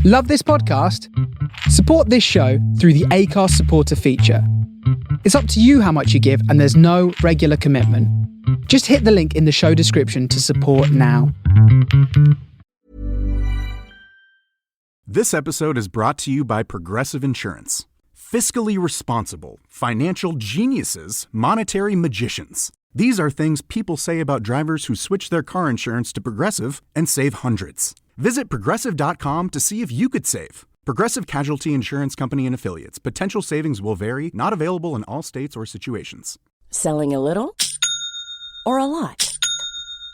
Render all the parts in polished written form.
Love this podcast? Support this show through the Acast supporter feature. It's up to you how much you give, and there's no regular commitment. Just hit the link in the show description to support now. This episode is brought to you by Progressive Insurance. Fiscally responsible, financial geniuses, monetary magicians. These are things people say about drivers who switch their car insurance to Progressive and save hundreds. Visit Progressive.com to see if you could save. Progressive Casualty Insurance Company and Affiliates. Potential savings will vary. Not available in all states or situations. Selling a little or a lot?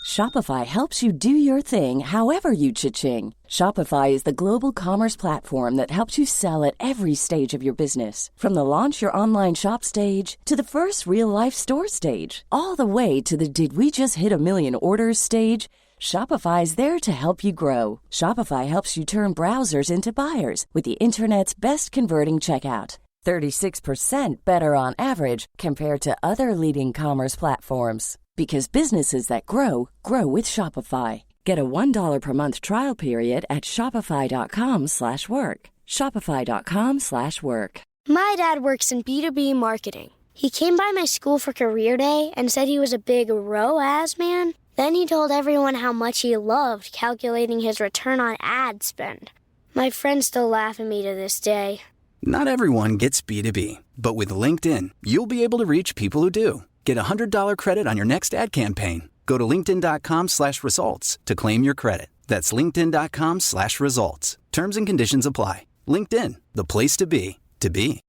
Shopify helps you do your thing however you cha-ching. Shopify is the global commerce platform that helps you sell at every stage of your business. From the launch your online shop stage to the first real-life store stage, all the way to the did we just hit a million orders stage. Shopify is there to help you grow. Shopify helps you turn browsers into buyers with the internet's best converting checkout. 36% better on average compared to other leading commerce platforms. Because businesses that grow, grow with Shopify. Get a $1 per month trial period at shopify.com/work. Shopify.com/work. My dad works in B2B marketing. He came by my school for career day and said he was a big ROAS man. Then he told everyone how much he loved calculating his return on ad spend. My friends still laugh at me to this day. Not everyone gets B2B, but with LinkedIn, you'll be able to reach people who do. Get a $100 credit on your next ad campaign. Go to linkedin.com/results to claim your credit. That's linkedin.com/results. Terms and conditions apply. LinkedIn, the place to be, to be.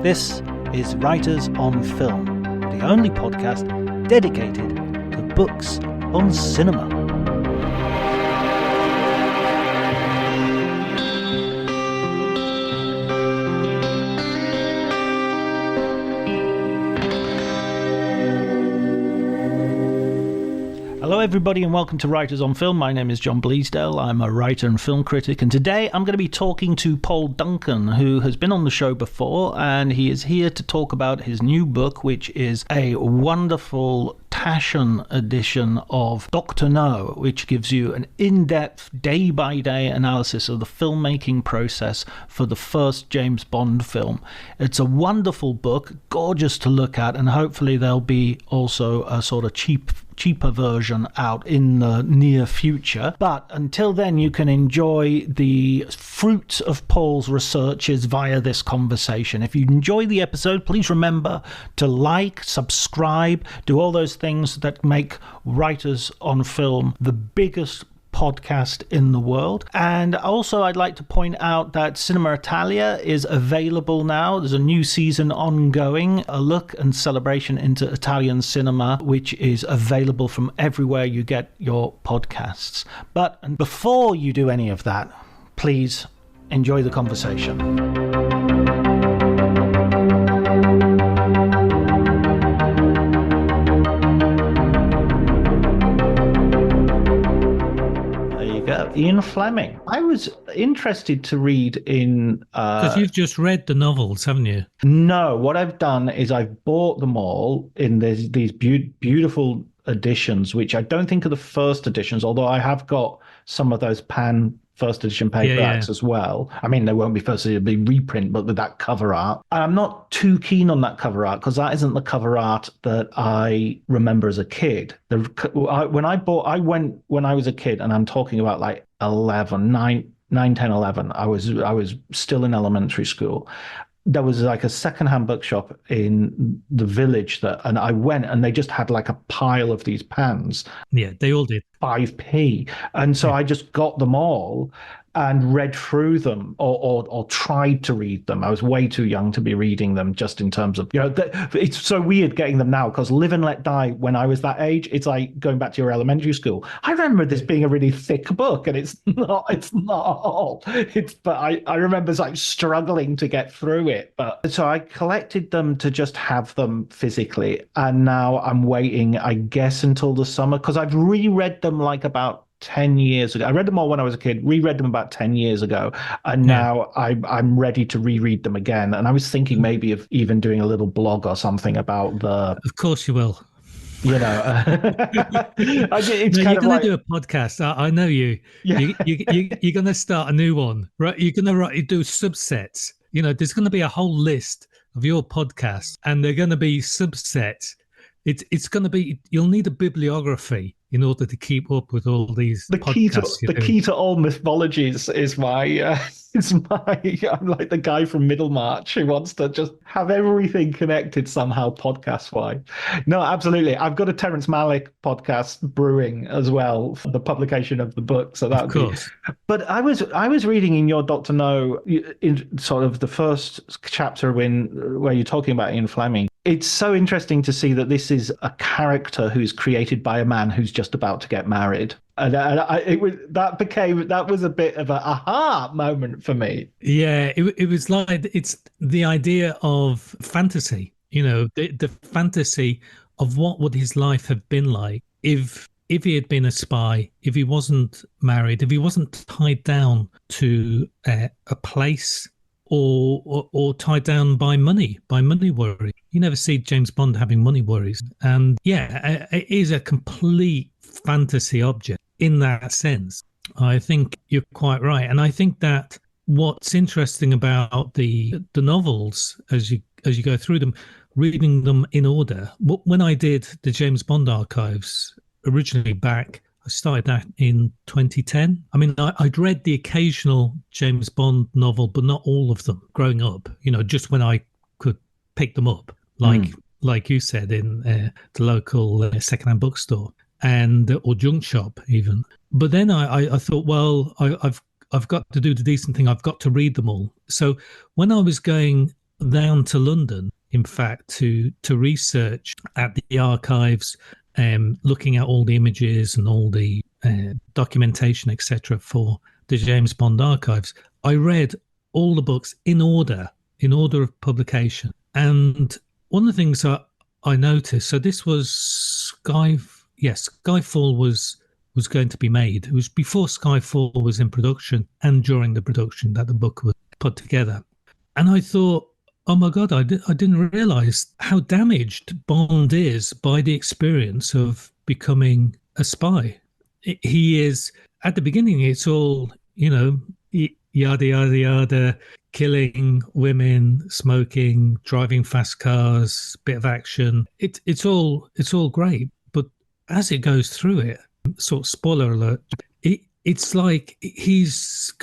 This is Writers on Film, the only podcast dedicated to books on cinema. Hello everybody and welcome to Writers on Film. My name is John Bleasdale. I'm a writer and film critic, and today I'm going to be talking to Paul Duncan, who has been on the show before, and he is here to talk about his new book, which is a wonderful Taschen edition of Dr. No, which gives you an in-depth, day-by-day analysis of the filmmaking process for the first James Bond film. It's a wonderful book, gorgeous to look at, and hopefully there'll be also a sort of cheaper version out in the near future. But until then, you can enjoy the fruits of Paul's researches via this conversation. If you enjoy the episode, please remember to like, subscribe, do all those things that make Writers on Film the biggest podcast in the world. And also I'd like to point out that Cinema Italia is available now. There's a new season ongoing, a look and celebration into Italian cinema, which is available from everywhere you get your podcasts. But before you do any of that, please enjoy the conversation. Ian Fleming. I was interested to read in... Because you've just read the novels, haven't you? No, what I've done is I've bought them all in these beautiful editions, which I don't think are the first editions, although I have got some of those first edition paperbacks as well. I mean, they won't be first edition, it'll be reprint, but with that cover art. And I'm not too keen on that cover art because that isn't the cover art that I remember as a kid. When I was a kid, and I'm talking about like 9, 10, 11, I was still in elementary school. There was like a secondhand bookshop in the village and I went, and they just had like a pile of these pans. Yeah, they all did. 5p. And so I just got them all and read through them or tried to read them. I was way too young to be reading them, just in terms of, it's so weird getting them now because Live and Let Die, when I was that age, it's like going back to your elementary school. I remember this being a really thick book, and it's not. But I remember like struggling to get through it. But so I collected them to just have them physically. And now I'm waiting, I guess, until the summer, because I've reread them like about 10 years ago. I read them all when I was a kid, reread them about 10 years ago, and now I'm ready to reread them again. And I was thinking maybe of even doing a little blog or something about the... Of course you will. No, kind you're of going to like, do a podcast. I know you. yeah. You're going to start a new one, right? You're going to do subsets. There's going to be a whole list of your podcasts, and they're going to be subsets. It's going to be. You'll need a bibliography in order to keep up with all these podcasts you're The doing. key to all mythologies is my is my I'm like the guy from Middlemarch who wants to just have everything connected somehow podcast wise. No, absolutely. I've got a Terrence Malick podcast brewing as well for the publication of the book, so that Of would be. course. But I was reading in your Doctor No, in sort of the first chapter where you're talking about Ian Fleming. It's so interesting to see that this is a character who's created by a man who's just about to get married, and that was a bit of a aha moment for me. Yeah, it was like it's the idea of fantasy, the fantasy of what would his life have been like if he had been a spy, if he wasn't married, if he wasn't tied down to a place or tied down by money worry. You never see James Bond having money worries. And yeah, it is a complete fantasy object in that sense. I think you're quite right. And I think that what's interesting about the novels as you go through them, reading them in order. When I did the James Bond archives originally back, I started that in 2010. I mean, I'd read the occasional James Bond novel, but not all of them growing up, just when I could pick them up, like you said, in the local secondhand bookstore or junk shop even. But then I thought, well, I've got to do the decent thing. I've got to read them all. So when I was going down to London, in fact, to research at the archives, looking at all the images and all the documentation, etc., for the James Bond archives, I read all the books in order of publication. And one of the things I noticed, so this was Skyfall was going to be made. It was before Skyfall was in production and during the production that the book was put together. And I thought, oh my God, I didn't realize how damaged Bond is by the experience of becoming a spy. He is, at the beginning, it's all, yada, yada, yada, killing women, smoking, driving fast cars, bit of action. It's all great. But as it goes through it, sort of spoiler alert, it's like he's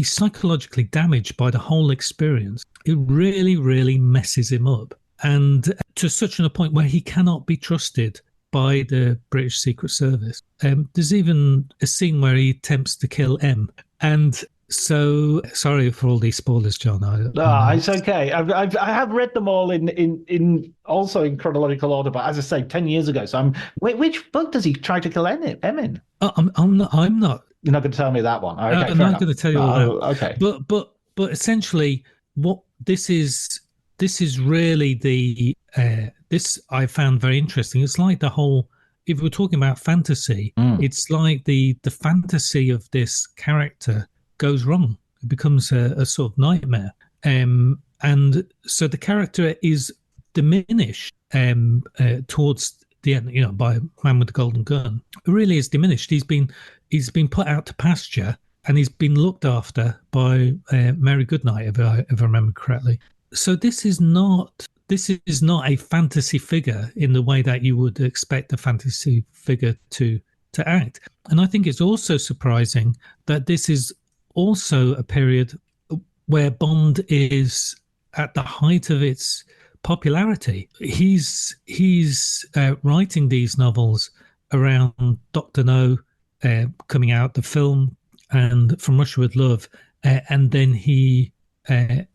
psychologically damaged by the whole experience. It really, really messes him up. And to such a point where he cannot be trusted by the British Secret Service. There's even a scene where he attempts to kill M. And so, sorry for all these spoilers, John. It's okay. I have read them all in also in chronological order, but as I say, 10 years ago. So which book does he try to kill M in? I'm not. You're not going to tell me that one. Okay, I'm not going to tell you all that. Okay. But essentially, what this is really this I found very interesting. It's like the whole. If we're talking about fantasy, it's like the fantasy of this character goes wrong. It becomes a sort of nightmare. And so the character is diminished towards the end, by Man with the Golden Gun. It really is diminished. He's been put out to pasture and he's been looked after by Mary Goodnight, if I remember correctly. So this is not a fantasy figure in the way that you would expect a fantasy figure to act. And I think it's also surprising that this is also a period where Bond is at the height of its popularity. He's writing these novels around Dr. No coming out, the film, and From Russia with Love, and then and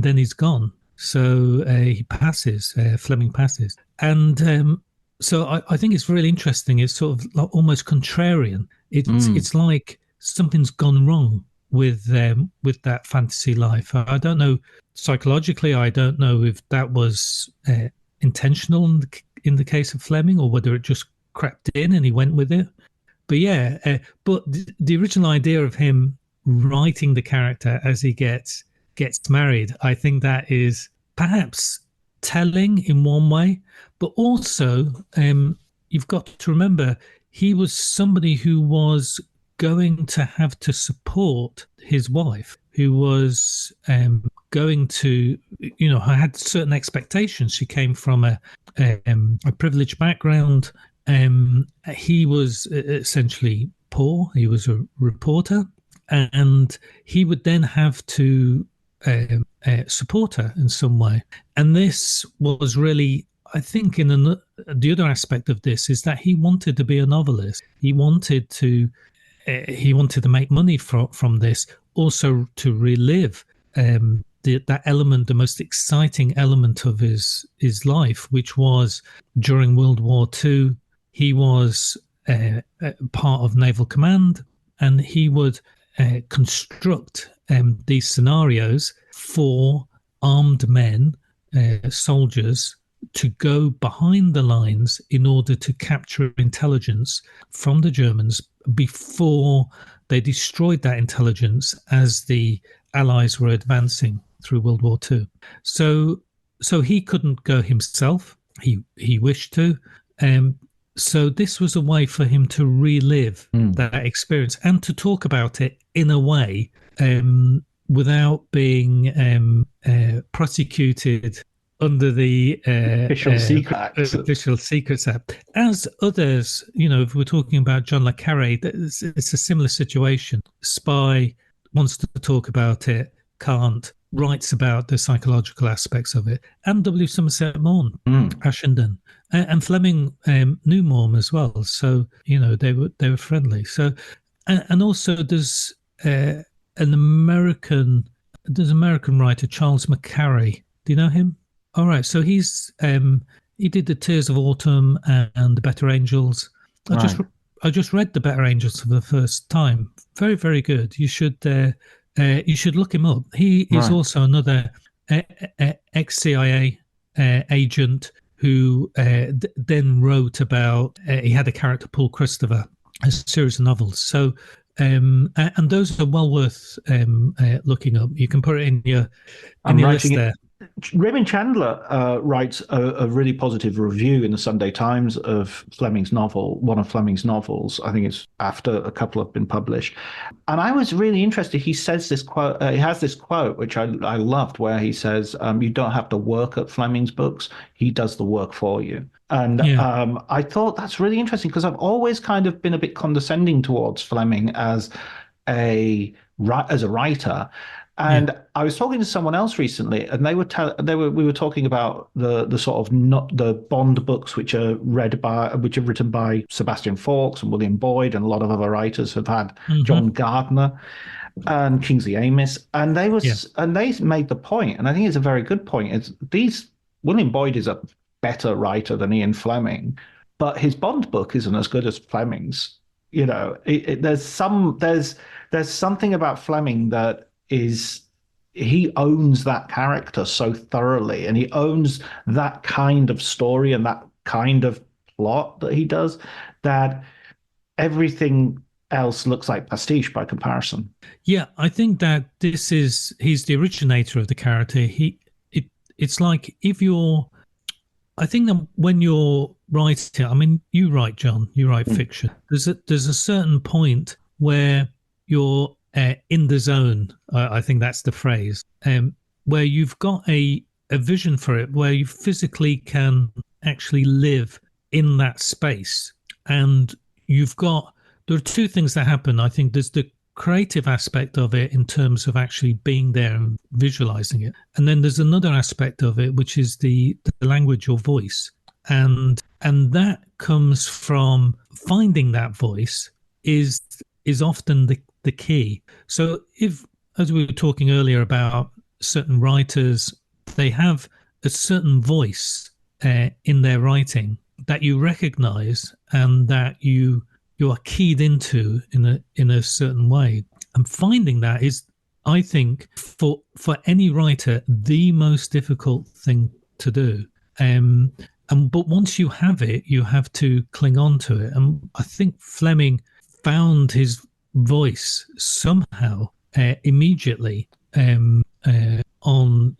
then he's gone. So he passes. Fleming passes, and so I think it's really interesting. It's sort of like almost contrarian. It's like something's gone wrong with that fantasy life. I don't know psychologically. I don't know if that was intentional in the case of Fleming, or whether it just crept in and he went with it. But yeah, but the original idea of him writing the character as he gets married, I think that is perhaps telling in one way, but also you've got to remember he was somebody who was going to have to support his wife, who was going to, had certain expectations. She came from a privileged background. He was essentially poor. He was a reporter, and he would then have to support her in some way. And this was really, I think, the other aspect of this is that he wanted to be a novelist. He wanted to make money from this, also to relive that element, the most exciting element of his life, which was during World War II. He was part of Naval Command, and he would construct these scenarios for armed men, soldiers, to go behind the lines in order to capture intelligence from the Germans before they destroyed that intelligence as the Allies were advancing through World War II. So he couldn't go himself. He wished to. So this was a way for him to relive that experience and to talk about it in a way without being prosecuted under the Official Secrets Act. As others, if we're talking about John le Carré, it's a similar situation. Spy wants to talk about it, can't, writes about the psychological aspects of it. And W. Somerset Maugham, Ashenden, and Fleming knew Maugham as well. So, they were friendly. So, and also there's an American writer, Charles McCarry. Do you know him? All right, so he did the Tears of Autumn and the Better Angels. I just read the Better Angels for the first time. Very, very good. You should look him up. He is also another ex-CIA agent who then wrote about. He had a character, Paul Christopher, a series of novels. So. And those are well worth looking up. You can put it in your list there. Raymond Chandler writes a really positive review in the Sunday Times of Fleming's novel, one of Fleming's novels. I think it's after a couple have been published. And I was really interested. He says this quote, he has this quote, which I loved, where he says, you don't have to work at Fleming's books. He does the work for you. And I thought that's really interesting because I've always kind of been a bit condescending towards Fleming as a writer. And I was talking to someone else recently, and we were talking about the sort of not the Bond books, which are written by Sebastian Faulks and William Boyd, and a lot of other writers have had John Gardner and Kingsley Amis, and they made the point, and I think it's a very good point. William Boyd is a better writer than Ian Fleming, but his Bond book isn't as good as Fleming's. There's something about Fleming that he owns that character so thoroughly, and he owns that kind of story and that kind of plot that he does, that everything else looks like pastiche by comparison. Yeah, I think that he's the originator of the character. It's like I think that when you're writing, I mean, you write, John, you write fiction. There's a certain point where you're in the zone, I think that's the phrase, where you've got a vision for it, where you physically can actually live in that space. And there are two things that happen. I think there's the creative aspect of it in terms of actually being there and visualizing it. And then there's another aspect of it, which is the language or voice. And that comes from finding that voice is often the key. So if, as we were talking earlier about certain writers, they have a certain voice in their writing that you recognize and that you are keyed into in a certain way. And finding that is, I think, for any writer, the most difficult thing to do. But once you have it, you have to cling on to it. And I think Fleming found his voice somehow immediately on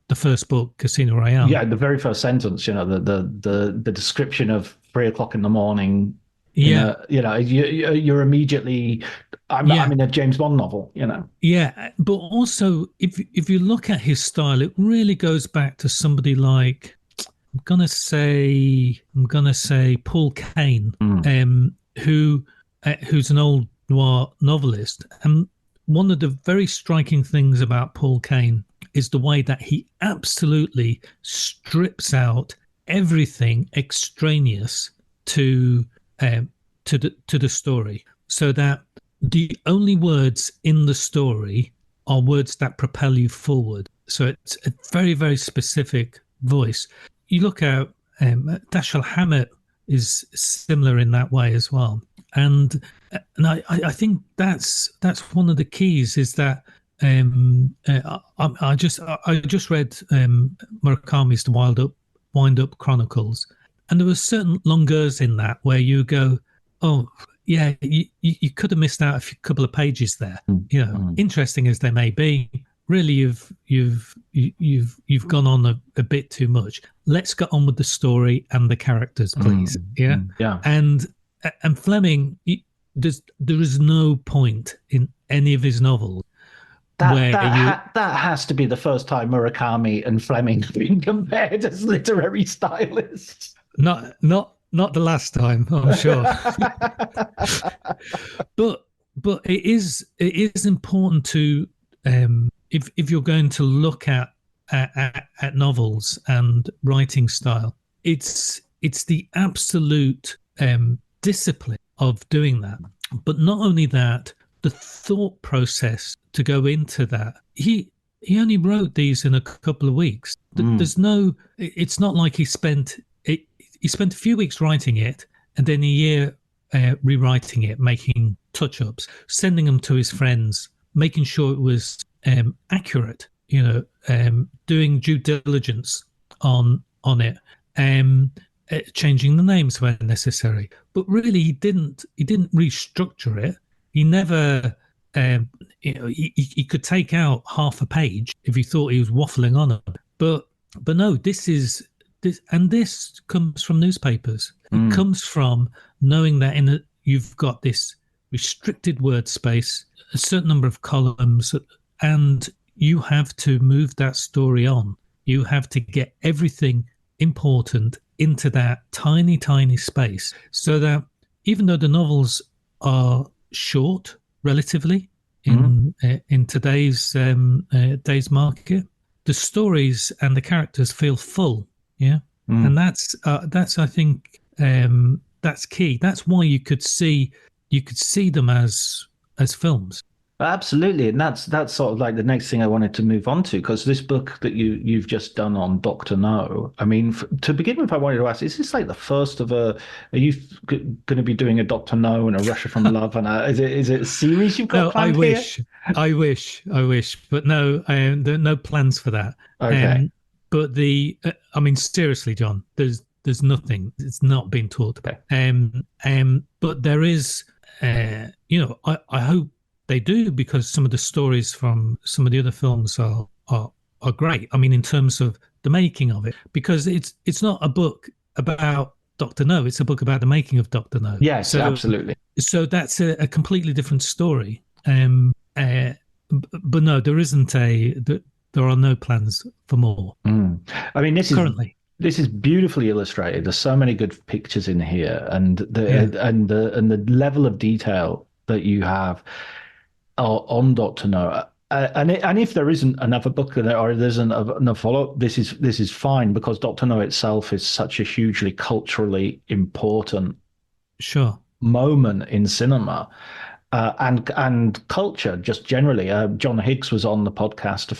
the first book, Casino Royale. Yeah, the very first sentence, the description of 3 o'clock in the morning. Yeah, You're immediately. I'm in a James Bond novel. Yeah, but also if you look at his style, it really goes back to somebody like I'm gonna say Paul Kane, who's an old noir novelist. And one of the very striking things about Paul Kane is the way that he absolutely strips out everything extraneous to the story, so that the only words in the story are words that propel you forward. So it's a very, very specific voice. You look at Dashiell Hammett is similar in that way as well. And I think that's one of the keys, is that I just read Murakami's The Wind Up Chronicles, and there were certain longueurs in that where you go, oh yeah, you could have missed out a couple of pages there. Interesting as they may be, really you've gone on a bit too much. Let's get on with the story and the characters, please. Yeah. And Fleming, there is no point in any of his novels that has to be the first time Murakami and Fleming have been compared as literary stylists. Not the last time, I'm sure. but it is important to if you're going to look at novels and writing style, it's the absolute discipline of doing that. But not only that, the thought process to go into that. He only wrote these in a couple of weeks. There's no. It's not like he spent a few weeks writing it and then a year rewriting it, making touch-ups, sending them to his friends, making sure it was accurate. Doing due diligence on it, changing the names where necessary. But really, he didn't restructure it. He never. He could take out half a page if he thought he was waffling on it. But no, this comes from newspapers. It comes from knowing that you've got this restricted word space, a certain number of columns, and you have to move that story on. You have to get everything important into that tiny, tiny space, so that even though the novels are short relatively in today's market, the stories and the characters feel full. Yeah. And that's I think that's key. That's why you could see them as films. Absolutely, and that's sort of like the next thing I wanted to move on to, because this book that you've just done on Dr. No, I mean, to begin with, I wanted to ask: is this like the first of are you going to be doing a Dr. No and a Russia from Love, and is it a series you've got planned here? I wish, but no, there are no plans for that. Okay. But I mean, seriously, John, there's nothing. It's not been talked about. But there is, I hope they do, because some of the stories from some of the other films are great. I mean, in terms of the making of it, because it's not a book about Dr. No, it's a book about the making of Dr. No. Yes, absolutely. So that's a completely different story. But no, there isn't there are no plans for more. I mean, currently. This is beautifully illustrated. There's so many good pictures in here, and the level of detail that you have on Dr. No. And if there isn't another book or there isn't a follow-up, this is fine, because Dr. No itself is such a hugely culturally important moment in cinema. And culture just generally. John Higgs was on the podcast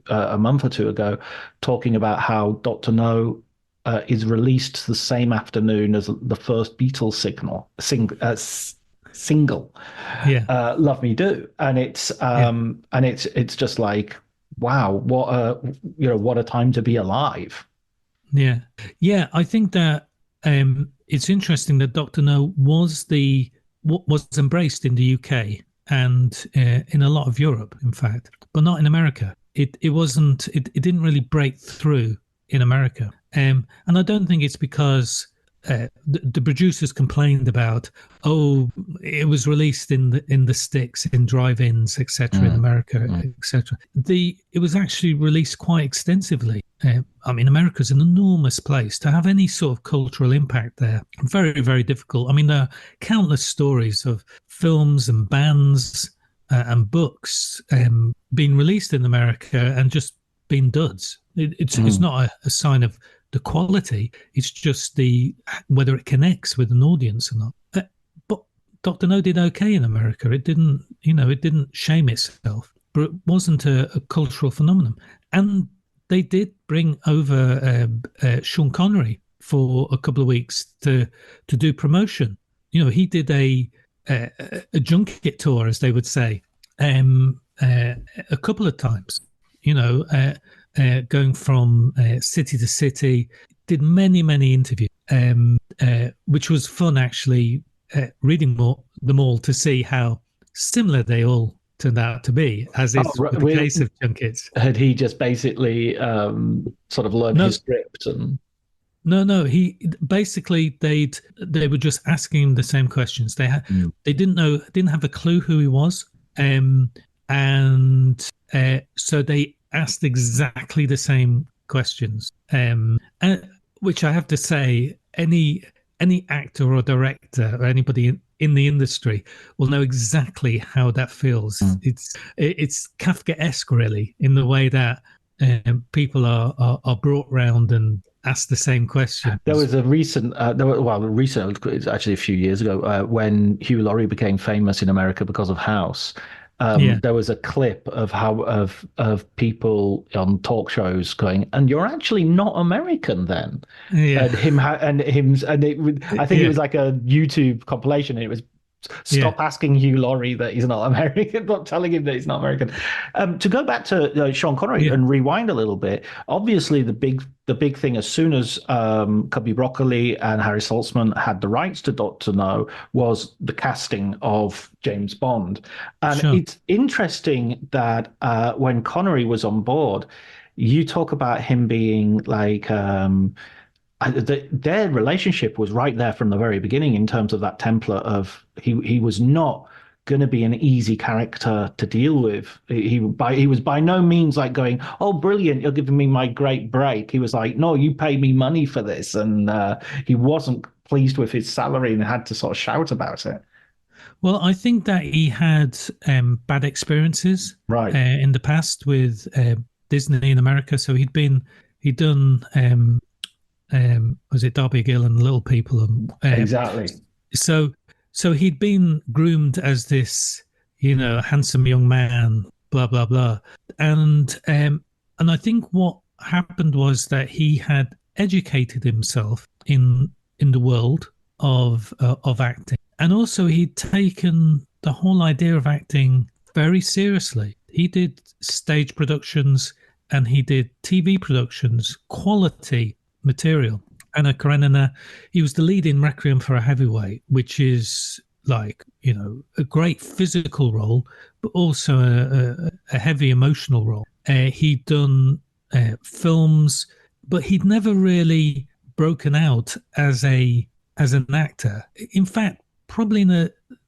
a month or two ago, talking about how Dr. No is released the same afternoon as the first Beatles single, "Love Me Do," and it's just like, wow, what a time to be alive. Yeah. I think that it's interesting that Dr. No was embraced in the UK and in a lot of Europe, in fact, but not in America. it wasn't. It didn't really break through in America. And I don't think it's because the producers complained about, oh, it was released in the sticks, in drive-ins, etc., in America, etc. It was actually released quite extensively. I mean, America's an enormous place. To have any sort of cultural impact there, very, very difficult. I mean, there are countless stories of films and bands and books being released in America and just being duds. It's not a sign of the quality. It's just whether it connects with an audience or not. But Dr. No did okay in America. It didn't shame itself, but it wasn't a cultural phenomenon. And they did bring over Sean Connery for a couple of weeks to do promotion. He did a junket tour, as they would say, a couple of times. Going from city to city, did many interviews, which was fun actually, reading them all to see how similar they all turned out to be, as is with the case of junkets. Had he just basically sort of learned his script? And No. He basically they were just asking him the same questions. They didn't have a clue who he was, and so they asked exactly the same questions, which I have to say, any actor or director or anybody in the industry will know exactly how that feels. It's Kafkaesque, really, in the way that people are brought round and asked the same question. There was a recent, it's actually a few years ago, when Hugh Laurie became famous in America because of House. There was a clip of of people on talk shows going, and you're actually not American then. Yeah. I think it was like a YouTube compilation. And it was stop asking Hugh Laurie that he's not American, not telling him that he's not American. To go back to Sean Connery and rewind a little bit, obviously the big thing, as soon as Cubby Broccoli and Harry Saltzman had the rights to Dr. No, was the casting of James Bond. And it's interesting that when Connery was on board, you talk about him being like... their relationship was right there from the very beginning in terms of that template of he was not going to be an easy character to deal with. He was by no means like going, oh, brilliant, you're giving me my great break. He was like, no, you pay me money for this. And he wasn't pleased with his salary and had to sort of shout about it. Well, I think that he had bad experiences in the past with Disney in America. So he'd done was it Darby Gill and Little People? Exactly. So he'd been groomed as this, handsome young man, blah blah blah, and I think what happened was that he had educated himself in the world of acting, and also he'd taken the whole idea of acting very seriously. He did stage productions and he did TV productions, quality material. Anna Karenina, he was the lead in Requiem for a Heavyweight, which is like, a great physical role, but also a heavy emotional role. He'd done films, but he'd never really broken out as an actor. In fact, probably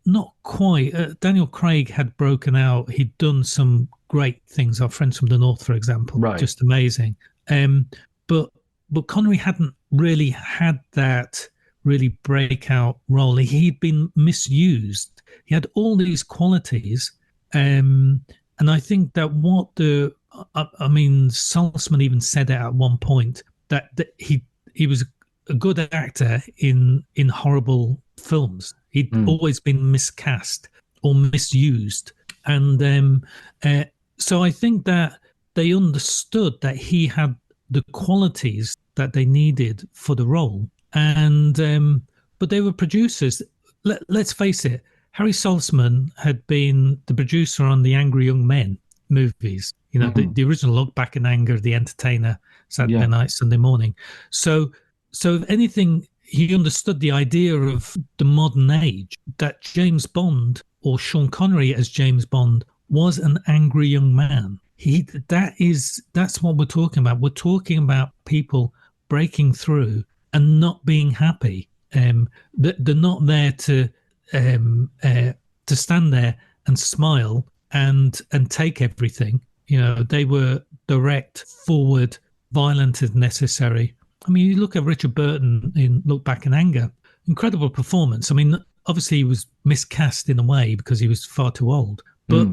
not quite. Daniel Craig had broken out. He'd done some great things. Our Friends from the North, for example, just amazing. But Connery hadn't really had that really breakout role. He'd been misused. He had all these qualities. And I think that Saltzman even said it at one point, that he was a good actor in horrible films. He'd always been miscast or misused. And so I think that they understood that he had the qualities that they needed for the role, and but they were producers. Let's face it, Harry Saltzman had been the producer on the Angry Young Men movies, the original Look Back in Anger, The Entertainer, Saturday Night, Sunday Morning. So if anything, he understood the idea of the modern age, that James Bond, or Sean Connery as James Bond, was an angry young man. That's what we're talking about. We're talking about people breaking through and not being happy. They're not there to stand there and smile and take everything. They were direct, forward, violent as necessary. I mean, you look at Richard Burton in Look Back in Anger, incredible performance. I mean, obviously he was miscast in a way because he was far too old, but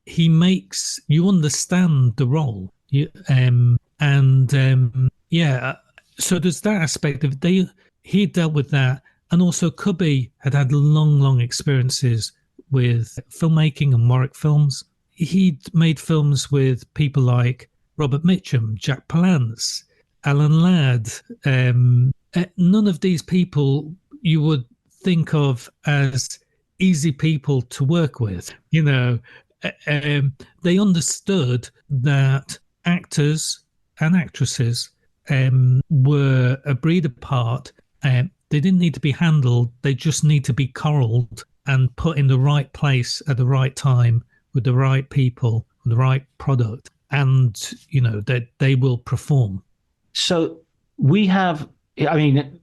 he makes you understand the role. So there's that aspect of he dealt with that, and also Cubby had long experiences with filmmaking and Warwick Films. He'd made films with people like Robert Mitchum, Jack Palance, Alan Ladd. None of these people you would think of as easy people to work with. They understood that actors and actresses were a breed apart. They didn't need to be handled. They just need to be corralled and put in the right place at the right time with the right people, with the right product, and that they will perform. So we have, I mean,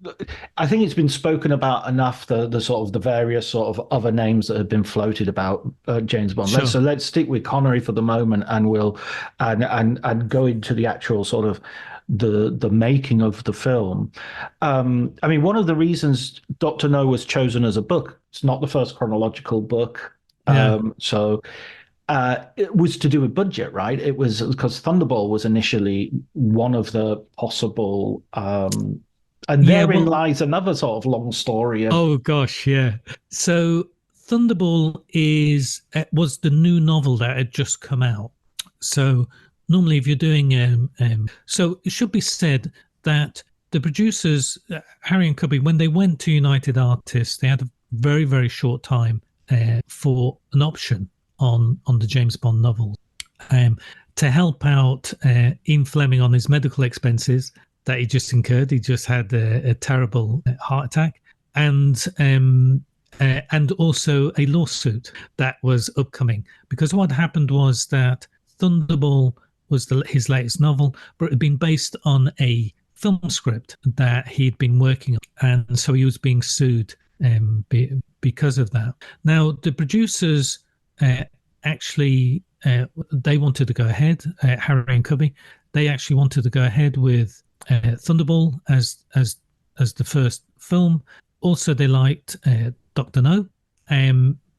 I think it's been spoken about enough, the sort of the various sort of other names that have been floated about James Bond. Sure. Let's stick with Connery for the moment, and we'll and go into the actual sort of the making of the film. I mean, one of the reasons Dr. No was chosen as a book, it's not the first chronological book. Yeah. It was to do with budget, right? It was because Thunderball was initially one of the possible, and therein lies another sort of long story. Oh gosh, yeah. So Thunderball was the new novel that had just come out. So normally, if you're doing, so it should be said that the producers, Harry and Cubby, when they went to United Artists, they had a very, very short time for an option on the James Bond novel to help out Ian Fleming on his medical expenses that he just incurred. He just had a terrible heart attack, and also a lawsuit that was upcoming, because what happened was that Thunderball was his latest novel, but it had been based on a film script that he'd been working on, and so he was being sued because of that. Now, the producers actually they wanted to go ahead. Harry and Cubby, they actually wanted to go ahead with Thunderball as the first film. Also, they liked Dr. No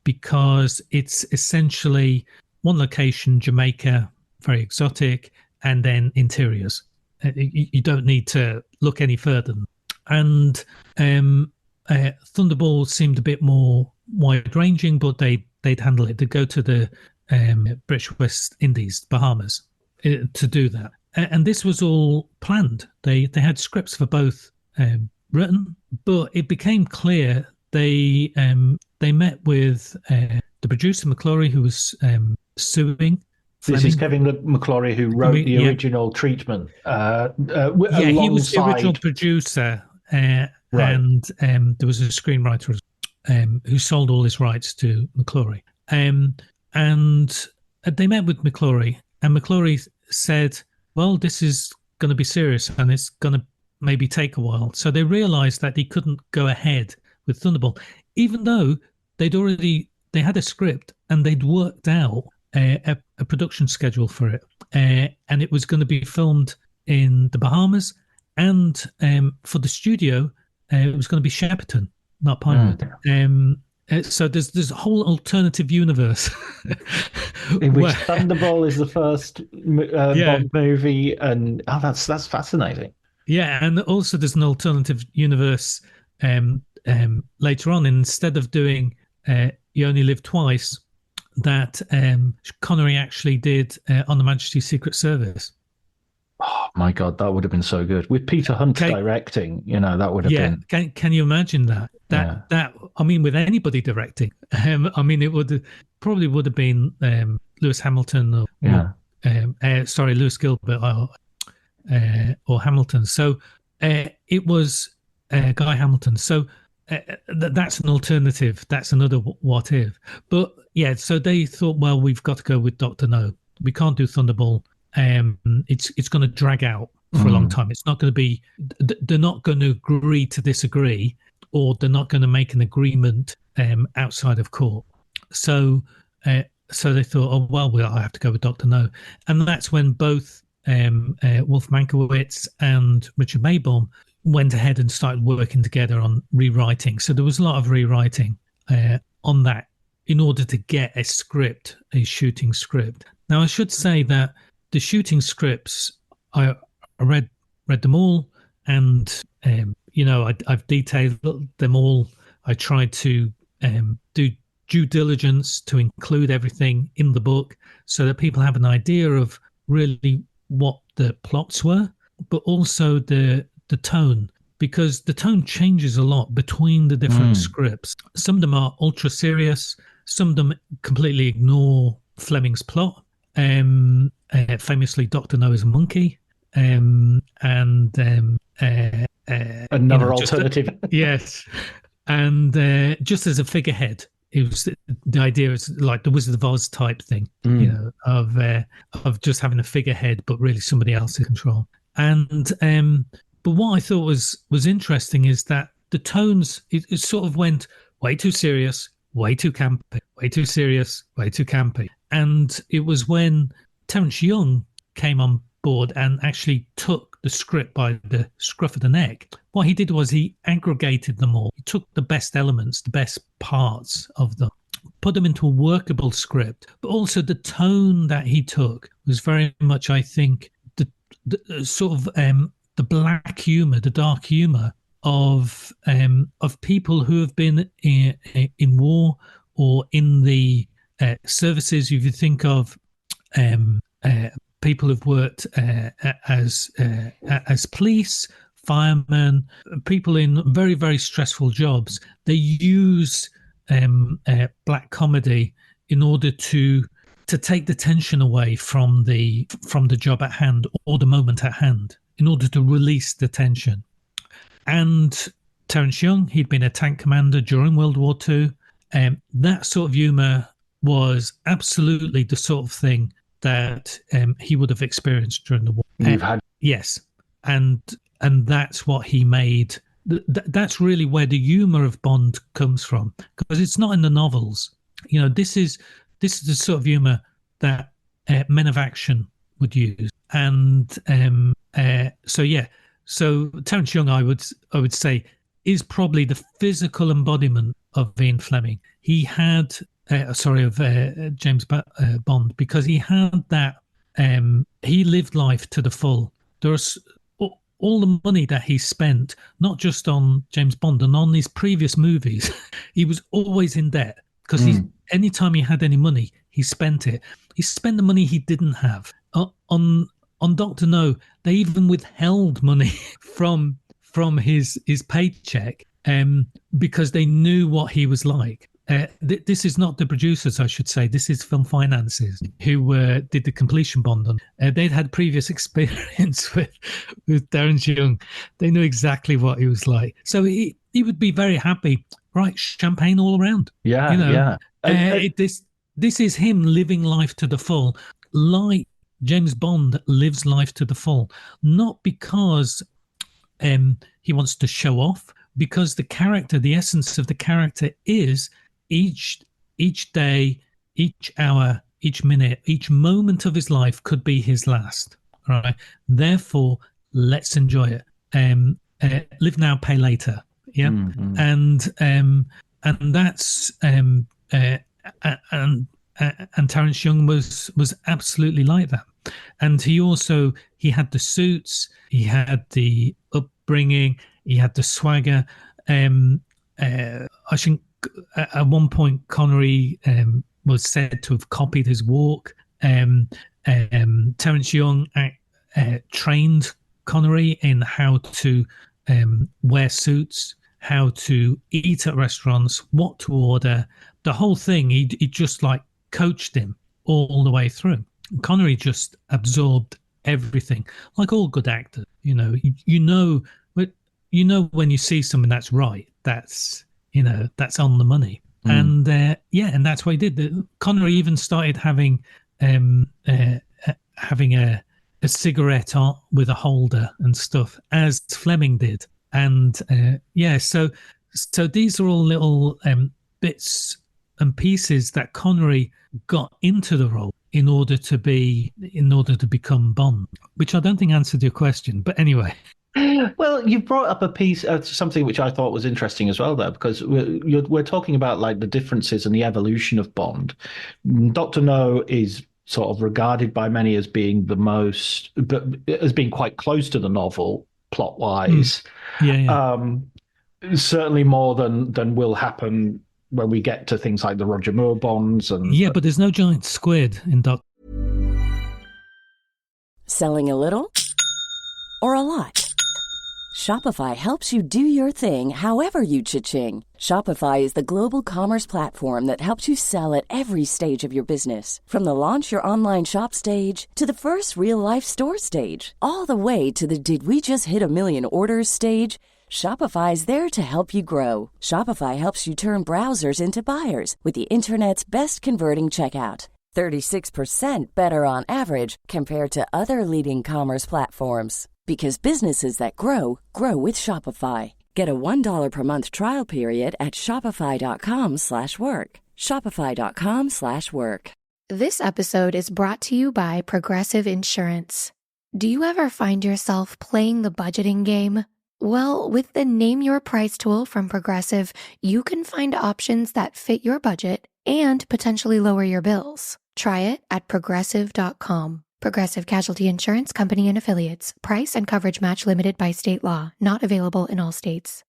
because it's essentially one location, Jamaica, very exotic, and then interiors. You don't need to look any further. And Thunderball seemed a bit more wide-ranging, but they'd handle it. They'd go to the British West Indies, Bahamas, to do that. And this was all planned. They had scripts for both written, but it became clear they met with the producer, McClory, who was suing Fleming. This is Kevin McClory, who wrote the original treatment. He was the original producer, right. And there was a screenwriter who sold all his rights to McClory. And they met with McClory, and McClory said, well, this is going to be serious and it's going to maybe take a while. So they realized that they couldn't go ahead with Thunderball, even though they had a script and they'd worked out a production schedule for it. And it was going to be filmed in the Bahamas, and for the studio, it was going to be Shepperton, not Pinewood. So there's a whole alternative universe in which Thunderball is the first Bond movie, and that's fascinating. Yeah, and also there's an alternative universe later on. Instead of doing You Only Live Twice, that Connery actually did on the Majesty's Secret Service. Oh my God, that would have been so good with Peter Hunt directing. That would have been. Can you imagine that? That I mean, with anybody directing, I mean, it probably would have been Lewis Hamilton or Lewis Gilbert or Hamilton. So it was Guy Hamilton. So that's an alternative. That's another what if. But yeah, so they thought, well, we've got to go with Dr. No. we can't do Thunderball. It's going to drag out for a long time. It's not going to be. They're not going to agree to disagree, or they're not going to make an agreement outside of court. So they thought, oh well, I have to go with Dr. No, and that's when both Wolf Mankiewicz and Richard Maybaum went ahead and started working together on rewriting. So there was a lot of rewriting on that in order to get a script, a shooting script. Now I should say that the shooting scripts, I read them all, and I've detailed them all. I tried to do due diligence to include everything in the book so that people have an idea of really what the plots were, but also the tone, because the tone changes a lot between the different scripts. Some of them are ultra serious, some of them completely ignore Fleming's plot. Famously, Dr. No is a monkey. Another alternative. Yes. And just as a figurehead, it was the idea is like the Wizard of Oz type thing, of just having a figurehead, but really somebody else in control. And but what I thought was interesting is that the tones, it sort of went way too serious, way too campy, way too serious, way too campy. And it was when Terence Young came on board and actually took the script by the scruff of the neck. What he did was he aggregated them all. He took the best elements, the best parts of them, put them into a workable script, but also the tone that he took was very much, I think, the sort of the black humor, the dark humor of people who have been in war or in the services. If you think of people who've worked as police, firemen, people in very, very stressful jobs, they use black comedy in order to take the tension away from the job at hand or the moment at hand, in order to release the tension. And Terence Young, he'd been a tank commander during World War II. That sort of humour was absolutely the sort of thing that he would have experienced during the war. Yes, and that's what he made. That's really where the humour of Bond comes from, because it's not in the novels. This is the sort of humour that men of action would use, and so Terence Young, I would say, is probably the physical embodiment of Ian Fleming. He had James Bond, because he had that. He lived life to the full. There's all the money that he spent, not just on James Bond and on his previous movies. He was always in debt, because anytime he had any money, he spent it. He spent the money he didn't have. On Dr. No, they even withheld money from his paycheck because they knew what he was like. This is not the producers, I should say. This is film finances who did the completion bond on. They'd had previous experience with Terence Young. They knew exactly what he was like. So he would be very happy. Right, champagne all around. Yeah. This is him living life to the full, like James Bond lives life to the full, not because he wants to show off, because the character, the essence of the character is each day, each hour, each minute, each moment of his life could be his last. Right? Therefore, let's enjoy it. Live now, pay later. Yeah, and that's and Terence Young was absolutely like that. And he had the suits, he had the upbringing, he had the swagger. I think at one point Connery was said to have copied his walk. Terence Young trained Connery in how to wear suits, how to eat at restaurants, what to order, the whole thing. He just like coached him all the way through. Connery just absorbed everything, like all good actors. You know when you see something that's right, that's on the money. And and that's what he did. Connery even started having having a cigarette on, with a holder and stuff, as Fleming did. And so these are all little bits and pieces that Connery got into the role in order to become Bond, which I don't think answered your question. But anyway. Well, you brought up a piece, something which I thought was interesting as well, though, because we're talking about like the differences and the evolution of Bond. Dr. No is sort of regarded by many as being but as being quite close to the novel plot-wise. Certainly more than will happen when we get to things like the Roger Moore Bonds. But there's no giant squid in Dr. Selling a little or a lot? Shopify helps you do your thing however you cha-ching. Shopify is the global commerce platform that helps you sell at every stage of your business. From the launch your online shop stage to the first real-life store stage, all the way to the did we just hit a million orders stage. Shopify is there to help you grow. Shopify helps you turn browsers into buyers with the internet's best converting checkout. 36% better on average compared to other leading commerce platforms. Because businesses that grow with Shopify. Get a $1 per month trial period at shopify.com/work. Shopify.com/work. This episode is brought to you by Progressive Insurance. Do you ever find yourself playing the budgeting game? Well, with the Name Your Price tool from Progressive, you can find options that fit your budget and potentially lower your bills. Try it at progressive.com. Progressive Casualty Insurance Company and Affiliates. Price and coverage match limited by state law. Not available in all states.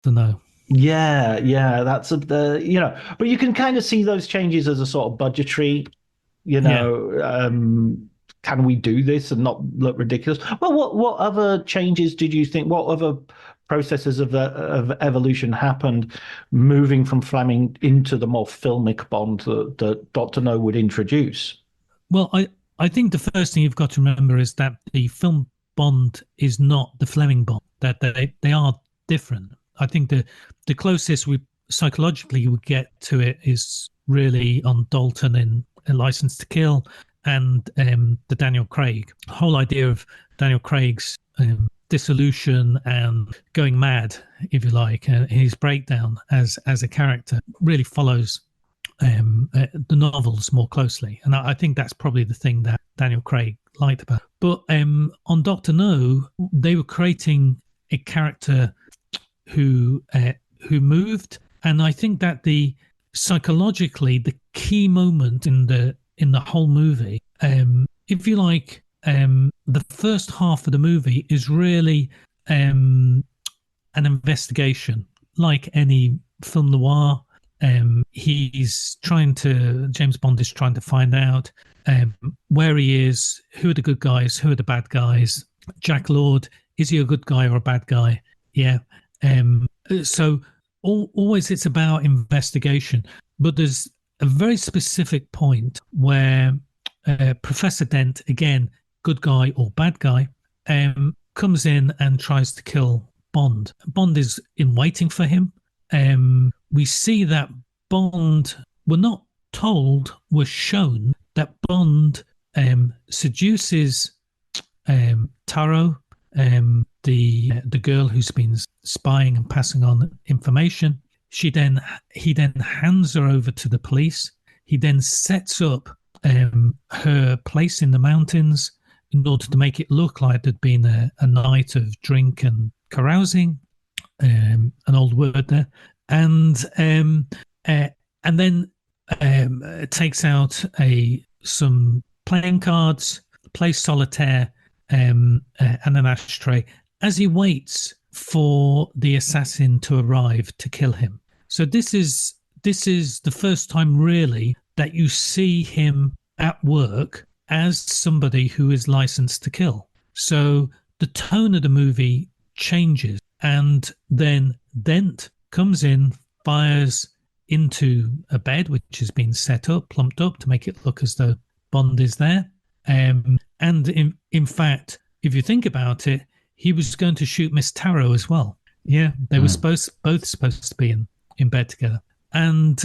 No. Yeah, that's but you can kind of see those changes as a sort of budgetary, can we do this and not look ridiculous? Well, what other changes did you think? What other processes of evolution happened, moving from Fleming into the more filmic Bond that Dr. No would introduce? Well, I think the first thing you've got to remember is that the film Bond is not the Fleming Bond. That they are different. I think the closest we psychologically would get to it is really on Dalton in A License to Kill, and the Daniel Craig. The whole idea of Daniel Craig's dissolution and going mad, if you like, his breakdown as a character really follows the novels more closely. And I think that's probably the thing that Daniel Craig liked about it. But on Dr. No, they were creating a character who moved. And I think that psychologically, the key moment in the whole movie, if you like, the first half of the movie is really an investigation, like any film noir. James Bond is trying to find out where he is, who are the good guys, who are the bad guys. Jack Lord, is he a good guy or a bad guy? Yeah. So always it's about investigation, but there's a very specific point where Professor Dent, again, good guy or bad guy, comes in and tries to kill Bond. Bond is in waiting for him. We see that Bond, we're not told, we're shown that Bond seduces Taro, the girl who's been spying and passing on information. He then hands her over to the police. He then sets up her place in the mountains in order to make it look like there'd been a night of drink and carousing, an old word there, and then takes out some playing cards, plays solitaire, and an ashtray as he waits for the assassin to arrive to kill him. So this is the first time really that you see him at work as somebody who is licensed to kill. So the tone of the movie changes, and then Dent comes in, fires into a bed which has been set up, plumped up to make it look as though Bond is there. And in fact, if you think about it, he was going to shoot Miss Taro as well. Yeah, they were both supposed to be in bed together. And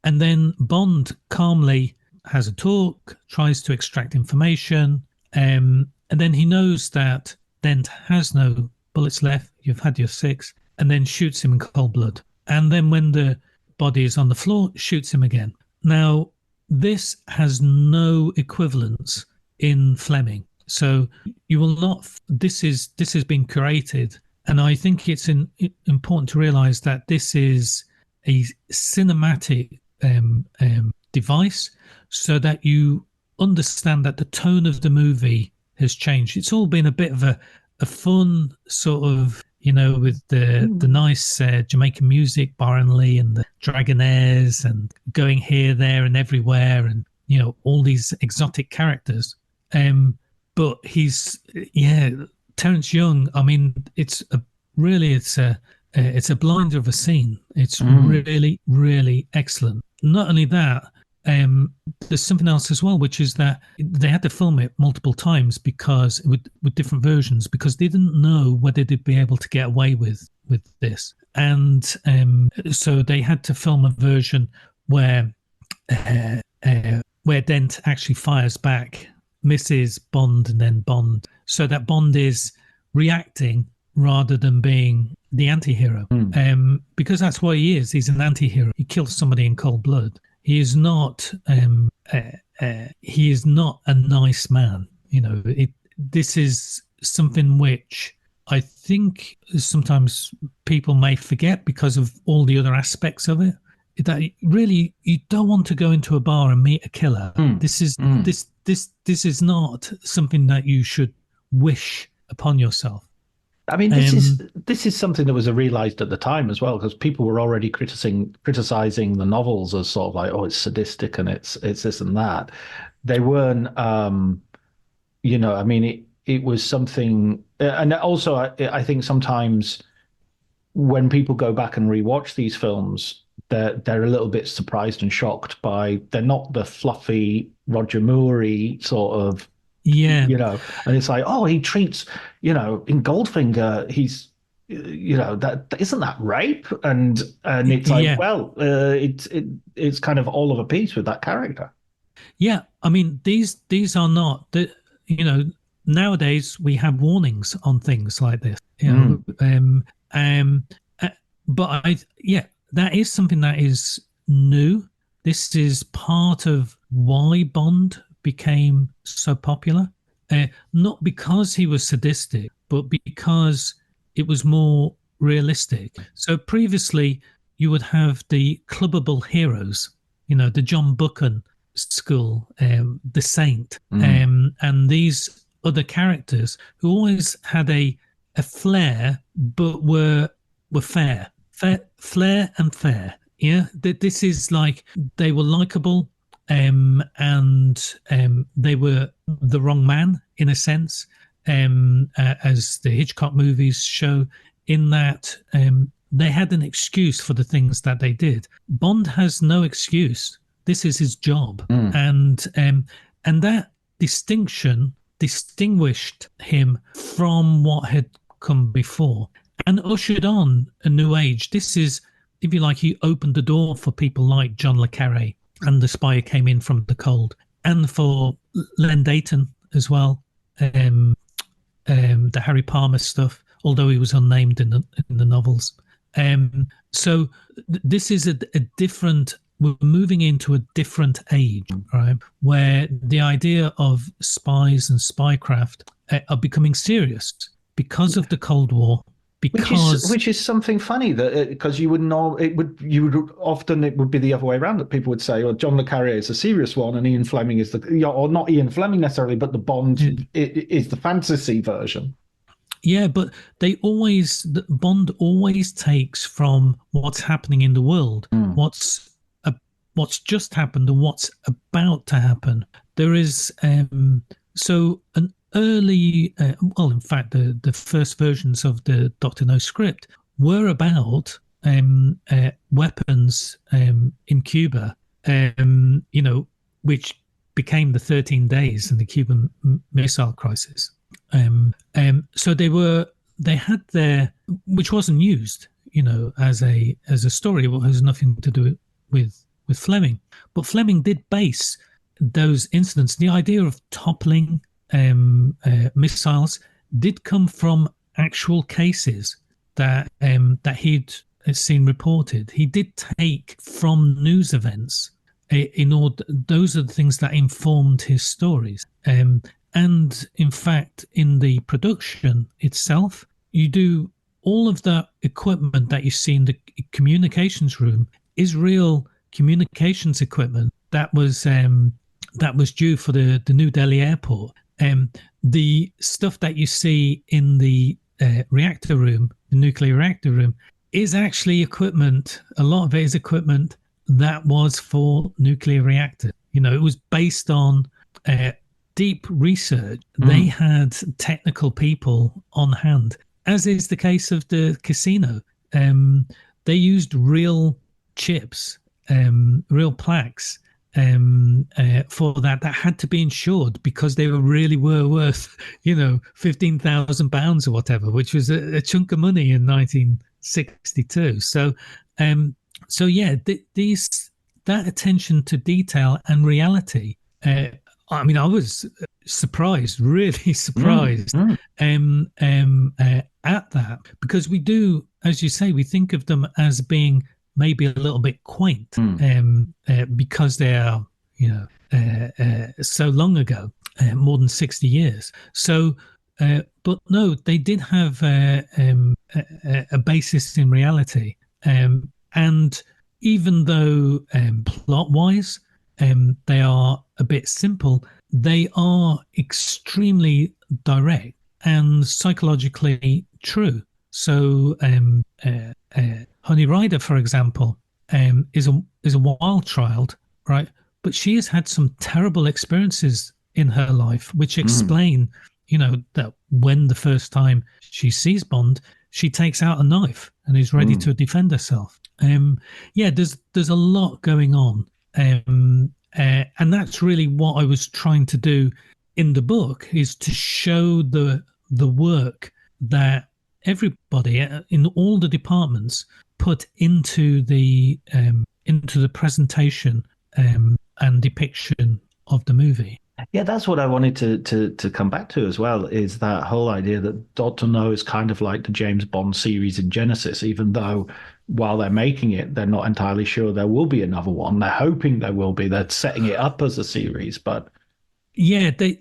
And then Bond calmly has a talk, tries to extract information, and then he knows that Dent has no bullets left. You've had your 6, and then shoots him in cold blood. And then when the body is on the floor, shoots him again. Now, this has no equivalence in Fleming. So you will not. This has been curated, and I think it's important to realise that this is a cinematic device, so that you understand that the tone of the movie has changed. It's all been a bit of a fun sort of, with the nice Jamaican music, Byron Lee and the Dragonaires, and going here, there, and everywhere, and all these exotic characters. But Terence Young. I mean, it's a blinder of a scene. It's really, really excellent. Not only that, there's something else as well, which is that they had to film it multiple times because with different versions, because they didn't know whether they'd be able to get away with this, and so they had to film a version where Dent actually fires back, misses Bond, and then Bond, so that Bond is reacting rather than being the anti-hero. Because that's what he is. He's an anti-hero. He kills somebody in cold blood. He is not. He is not a nice man. This is something which I think sometimes people may forget because of all the other aspects of it. That really, you don't want to go into a bar and meet a killer. This is this is not something that you should wish upon yourself. I mean, this is something that was realized at the time as well, because people were already criticizing the novels as sort of like, oh, it's sadistic and it's this and that. They weren't, I mean, it was something, and also I think sometimes when people go back and rewatch these films, they're a little bit surprised and shocked by, they're not the fluffy Roger Moore-y sort of. Yeah. And it's like, oh, he treats, in Goldfinger, he's, that isn't that rape? And it's like, well, it's kind of all of a piece with that character. Yeah. I mean, these are not, nowadays we have warnings on things like this, but that is something that is new. This is part of why Bond became so popular, not because he was sadistic, but because it was more realistic. So previously you would have the clubbable heroes, the John Buchan school, the Saint, and these other characters who always had a flair, but were fair, flair and fair. Yeah, this is like, they were likable. And they were the wrong man in a sense, as the Hitchcock movies show, in that they had an excuse for the things that they did. Bond has no excuse. This is his job, and that distinction distinguished him from what had come before and ushered on a new age. This is, if you like, he opened the door for people like John le Carré and The Spy Who Came In From the Cold, and for Len Deighton as well, the Harry Palmer stuff, although he was unnamed in the novels. So this is a different, we're moving into a different age, right, where the idea of spies and spycraft are becoming serious because of the Cold War. Which is something funny, that because it would be the other way around, that people would say, well, John le Carré is a serious one and Ian Fleming is or not Ian Fleming necessarily, but the Bond is the fantasy version. Yeah, but Bond always takes from what's happening in the world, what's just happened and what's about to happen. There is so an early, in fact, the first versions of the Dr. No script were about weapons in Cuba, which became the 13 Days and the Cuban Missile Crisis. So they had their, which wasn't used, as a story. It has nothing to do with with Fleming. But Fleming did base those incidents. The idea of toppling missiles did come from actual cases that he'd seen reported. He did take from news events in order. Those are the things that informed his stories. And in fact, in the production itself, you do all of the equipment that you see in the communications room is real communications equipment that was due for the New Delhi airport. The stuff that you see in the reactor room, the nuclear reactor room, is actually equipment. A lot of it is equipment that was for nuclear reactors. It was based on deep research. They had technical people on hand, as is the case of the casino. They used real chips, real plaques for that had to be insured because they were worth, £15,000 or whatever, which was a chunk of money in 1962. So that attention to detail and reality. I was surprised, really surprised at that, because we do, as you say, we think of them as being maybe a little bit quaint because they are, so long ago, more than 60 years. So, but no, they did have a basis in reality. And even though plot-wise they are a bit simple, they are extremely direct and psychologically true. So Honey Rider, for example, is a wild child, right? But she has had some terrible experiences in her life, which explain, that when the first time she sees Bond, she takes out a knife and is ready to defend herself. There's a lot going on, and that's really what I was trying to do in the book, is to show the work that everybody in all the departments put into the presentation and depiction of the movie. Yeah, that's what I wanted to come back to as well, is that whole idea that Dr. No is kind of like the James Bond series in Genesis, even though while they're making it, they're not entirely sure there will be another one. They're hoping there will be. They're setting it up as a series, but... Yeah, they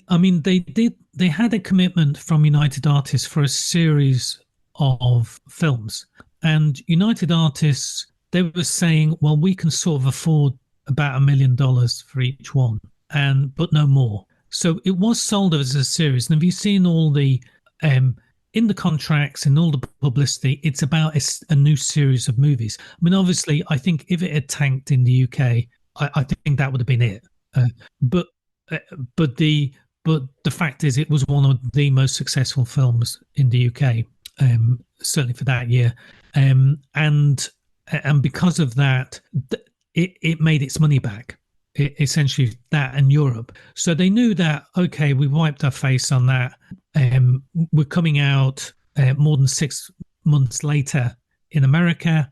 had a commitment from United Artists for a series of films. And United Artists, they were saying, well, we can sort of afford about $1 million for each one, but no more. So it was sold as a series. And have you seen all the in the contracts and all the publicity? It's about a new series of movies. Obviously, I think if it had tanked in the UK, I think that would have been it. But the fact is, it was one of the most successful films in the UK, certainly for that year, and because of that, it made its money back. Essentially, that and Europe. So they knew that, okay, we wiped our face on that. We're coming out more than 6 months later in America.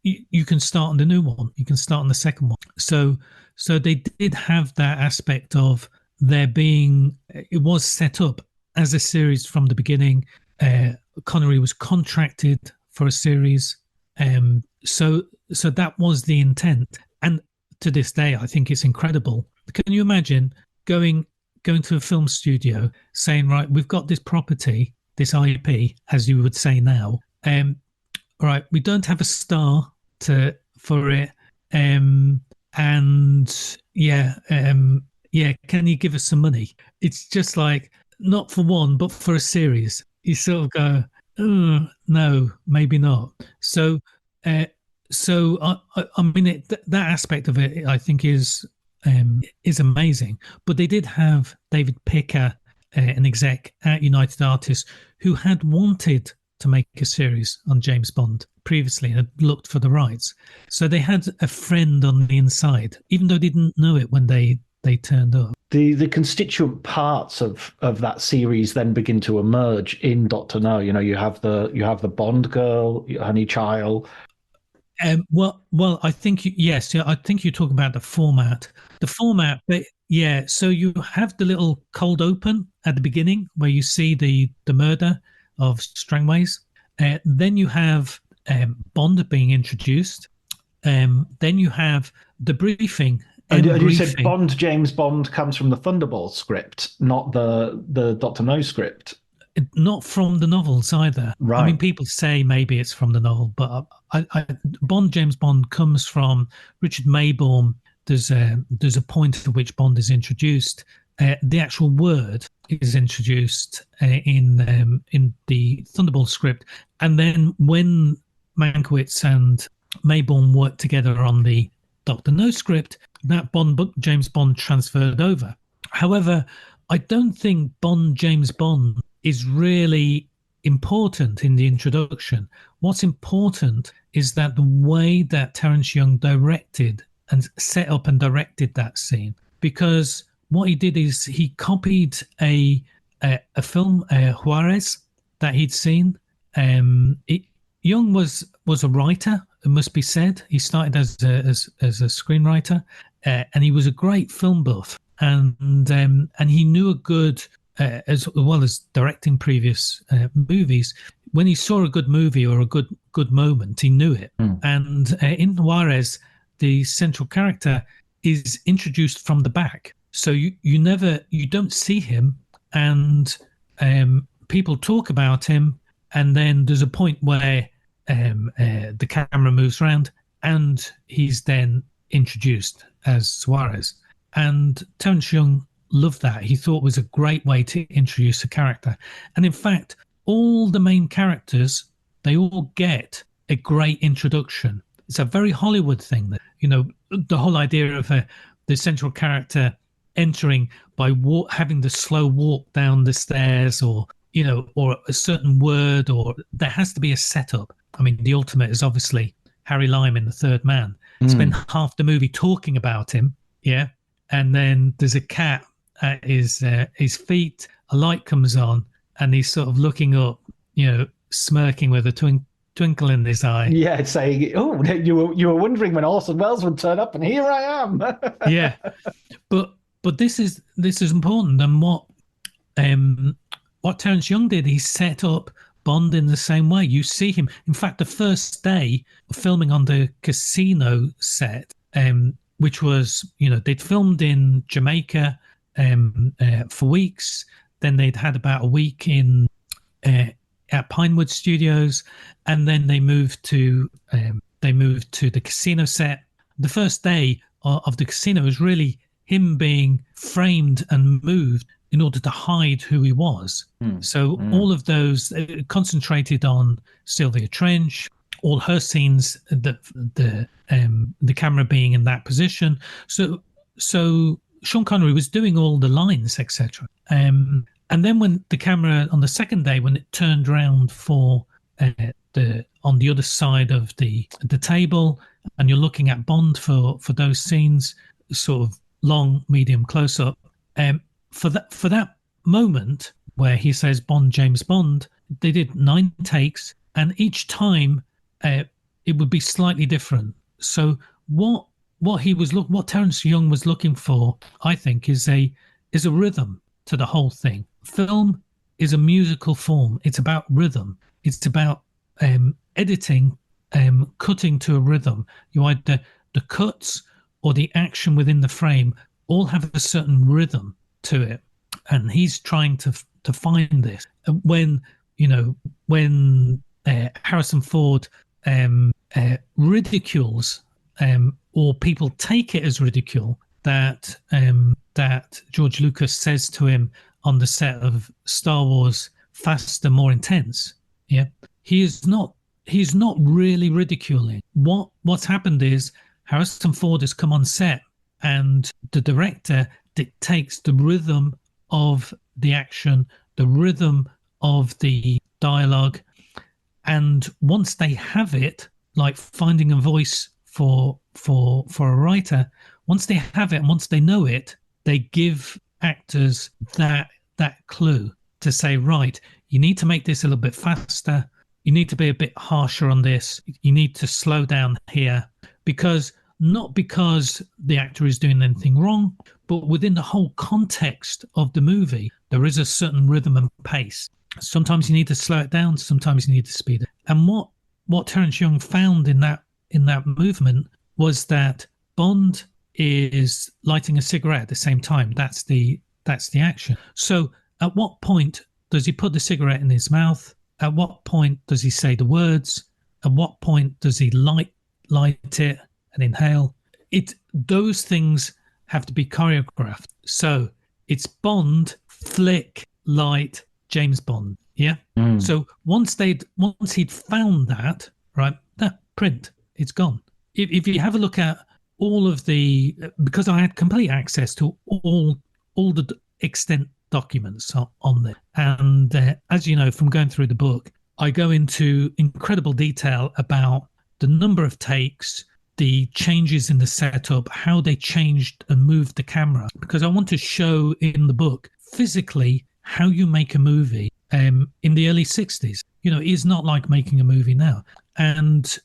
You can start on the new one. You can start on the second one. So they did have that aspect of there being. It was set up as a series from the beginning. Connery was contracted for a series. So that was the intent. And to this day, I think it's incredible. Can you imagine going to a film studio saying, right, we've got this property, this IP, as you would say now. Right, we don't have a star for it. Can you give us some money? It's just like, not for one, but for a series. You sort of go, oh, no, maybe not. So that aspect of it, I think, is amazing. But they did have David Picker, an exec at United Artists, who had wanted to make a series on James Bond previously and had looked for the rights. So they had a friend on the inside, even though they didn't know it when they turned up. The constituent parts of that series then begin to emerge in Dr. No. You have the Bond girl, Honey Child. Well, I think yes. Yeah, I think you talk about the format. The format, but yeah. So you have the little cold open at the beginning where you see the murder of Strangways. Then you have Bond being introduced. Then you have the briefing. And you said briefing. James Bond comes from the Thunderball script, not the Doctor No script. Not from the novels either. Right. I mean, people say maybe it's from the novel, but James Bond comes from Richard Maybaum. There's a point at which Bond is introduced. The actual word is introduced in the Thunderball script, and then when Mankiewicz and Maybaum worked together on the Doctor No script, that Bond book, James Bond, transferred over. However, I don't think James Bond is really important in the introduction. What's important is that the way that Terence Young directed and set up and directed that scene, because what he did is he copied a film, Juarez, that he'd seen. Young was a writer, it must be said. He started as a screenwriter, and he was a great film buff, and he knew a good, as well as directing previous movies. When he saw a good movie or a good moment, he knew it. And in Juarez, the central character is introduced from the back, so you don't see him, and people talk about him, and then there's a point where the camera moves around and he's then introduced as Suarez. And Terence Young loved that. He thought it was a great way to introduce a character. And in fact, all the main characters, they all get a great introduction. It's a very Hollywood thing that, the whole idea of the central character entering by having the slow walk down the stairs, or a certain word, or there has to be a setup. I mean, the ultimate is obviously Harry Lime in The Third Man. Spend half the movie talking about him, yeah, and then there's a cat at his feet. A light comes on, and he's sort of looking up, smirking with a twinkle in his eye. Yeah, saying, "Oh, you were wondering when Orson Welles would turn up, and here I am." Yeah, but this is important, and what Terence Young did, he set up Bond in the same way. You see him. In fact, the first day of filming on the casino set, which was, they'd filmed in Jamaica for weeks. Then they'd had about a week at Pinewood Studios, and then they moved to the casino set. The first day of the casino was really him being framed and moved in order to hide who he was. So all of those concentrated on Sylvia Trench, all her scenes, the camera being in that position. So Sean Connery was doing all the lines, etc. And then when the camera on the second day, when it turned around for on the other side of the table, and you're looking at Bond for those scenes, sort of long, medium, close up. For that moment where he says Bond, James Bond, they did 9 takes, and each time it would be slightly different. So what Terence Young was looking for, I think, is a rhythm to the whole thing. Film is a musical form. It's about rhythm. It's about editing, cutting to a rhythm. You either the cuts or the action within the frame all have a certain rhythm to it, and he's trying to find this. When Harrison Ford ridicules, or people take it as ridicule, that George Lucas says to him on the set of Star Wars, faster, more intense. Yeah, he's not really ridiculing. What's happened is Harrison Ford has come on set, and the director dictates the rhythm of the action, the rhythm of the dialogue, and once they have it, like finding a voice for a writer, once they have it and once they know it, they give actors that clue to say, right, you need to make this a little bit faster, you need to be a bit harsher on this. You need to slow down here, because not because the actor is doing anything wrong, but within the whole context of the movie, there is a certain rhythm and pace. Sometimes you need to slow it down. Sometimes you need to speed it. And what Terence Young found in that movement was that Bond is lighting a cigarette at the same time. That's the action. So at what point does he put the cigarette in his mouth? At what point does he say the words? At what point does he light it and inhale? Those things have to be choreographed. So it's Bond, flick, light, James Bond. Yeah. So once he'd found that, right, that print, it's gone. If you have a look at all of the, because I had complete access to all the extent documents on there, and as you know from going through the book, I go into incredible detail about the number of takes, the changes in the setup, how they changed and moved the camera, because I want to show in the book physically how you make a movie in the early 60s. It's not like making a movie now. And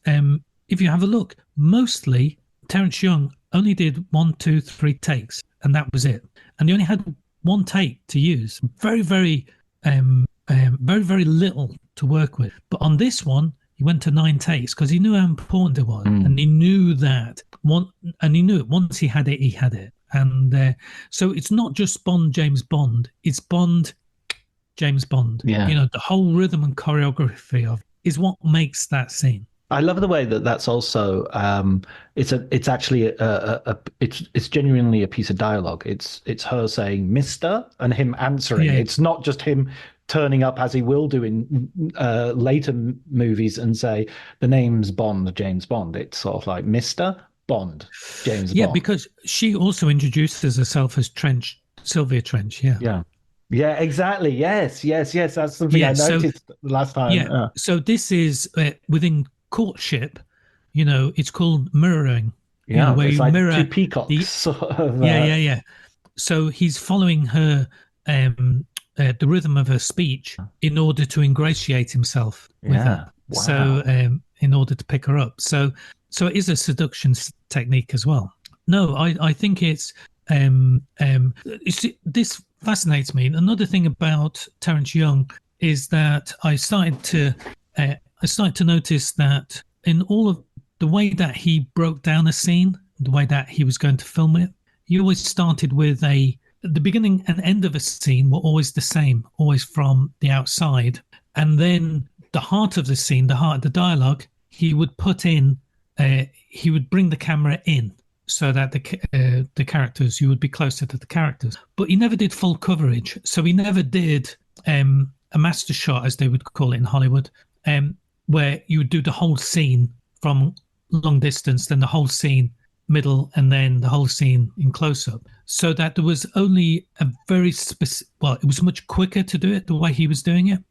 if you have a look, mostly Terence Young only did 1, 2, 3 takes, and that was it. And he only had one take to use. Very, very, very little to work with. But on this one, he went to 9 takes because he knew how important it was, and he knew that and he knew it. Once he had it, he had it. And so it's not just Bond, James Bond. It's Bond, James Bond. Yeah. The whole rhythm and choreography of is what makes that scene. I love the way that's also it's actually it's genuinely a piece of dialogue. It's her saying Mister and him answering. Yeah. It's not just him turning up, as he will do in later movies, and say the name's Bond, James Bond. It's sort of like Mister Bond, James Bond. Yeah, because she also introduces herself as Sylvia Trench. Yeah, exactly. Yes. That's something I noticed last time. Yeah. So this is within courtship, it's called mirroring. Where it's you like mirror 2 peacocks. Sort of, yeah. So he's following her, the rhythm of her speech in order to ingratiate himself with her. Wow. So in order to pick her up. So it is a seduction technique as well. No, I think it's this fascinates me. Another thing about Terence Young is that I started to notice that in all of the way that he broke down a scene, the way that he was going to film it, he always started with the beginning and end of a scene were always the same, always from the outside. And then the heart of the scene, the heart of the dialogue, he would put in, he would bring the camera in so that the characters, you would be closer to the characters. But he never did full coverage. So he never did a master shot, as they would call it in Hollywood, where you would do the whole scene from long distance, then the whole scene middle, and then the whole scene in close-up. So that there was only a very specific, well, it was much quicker to do it the way he was doing it.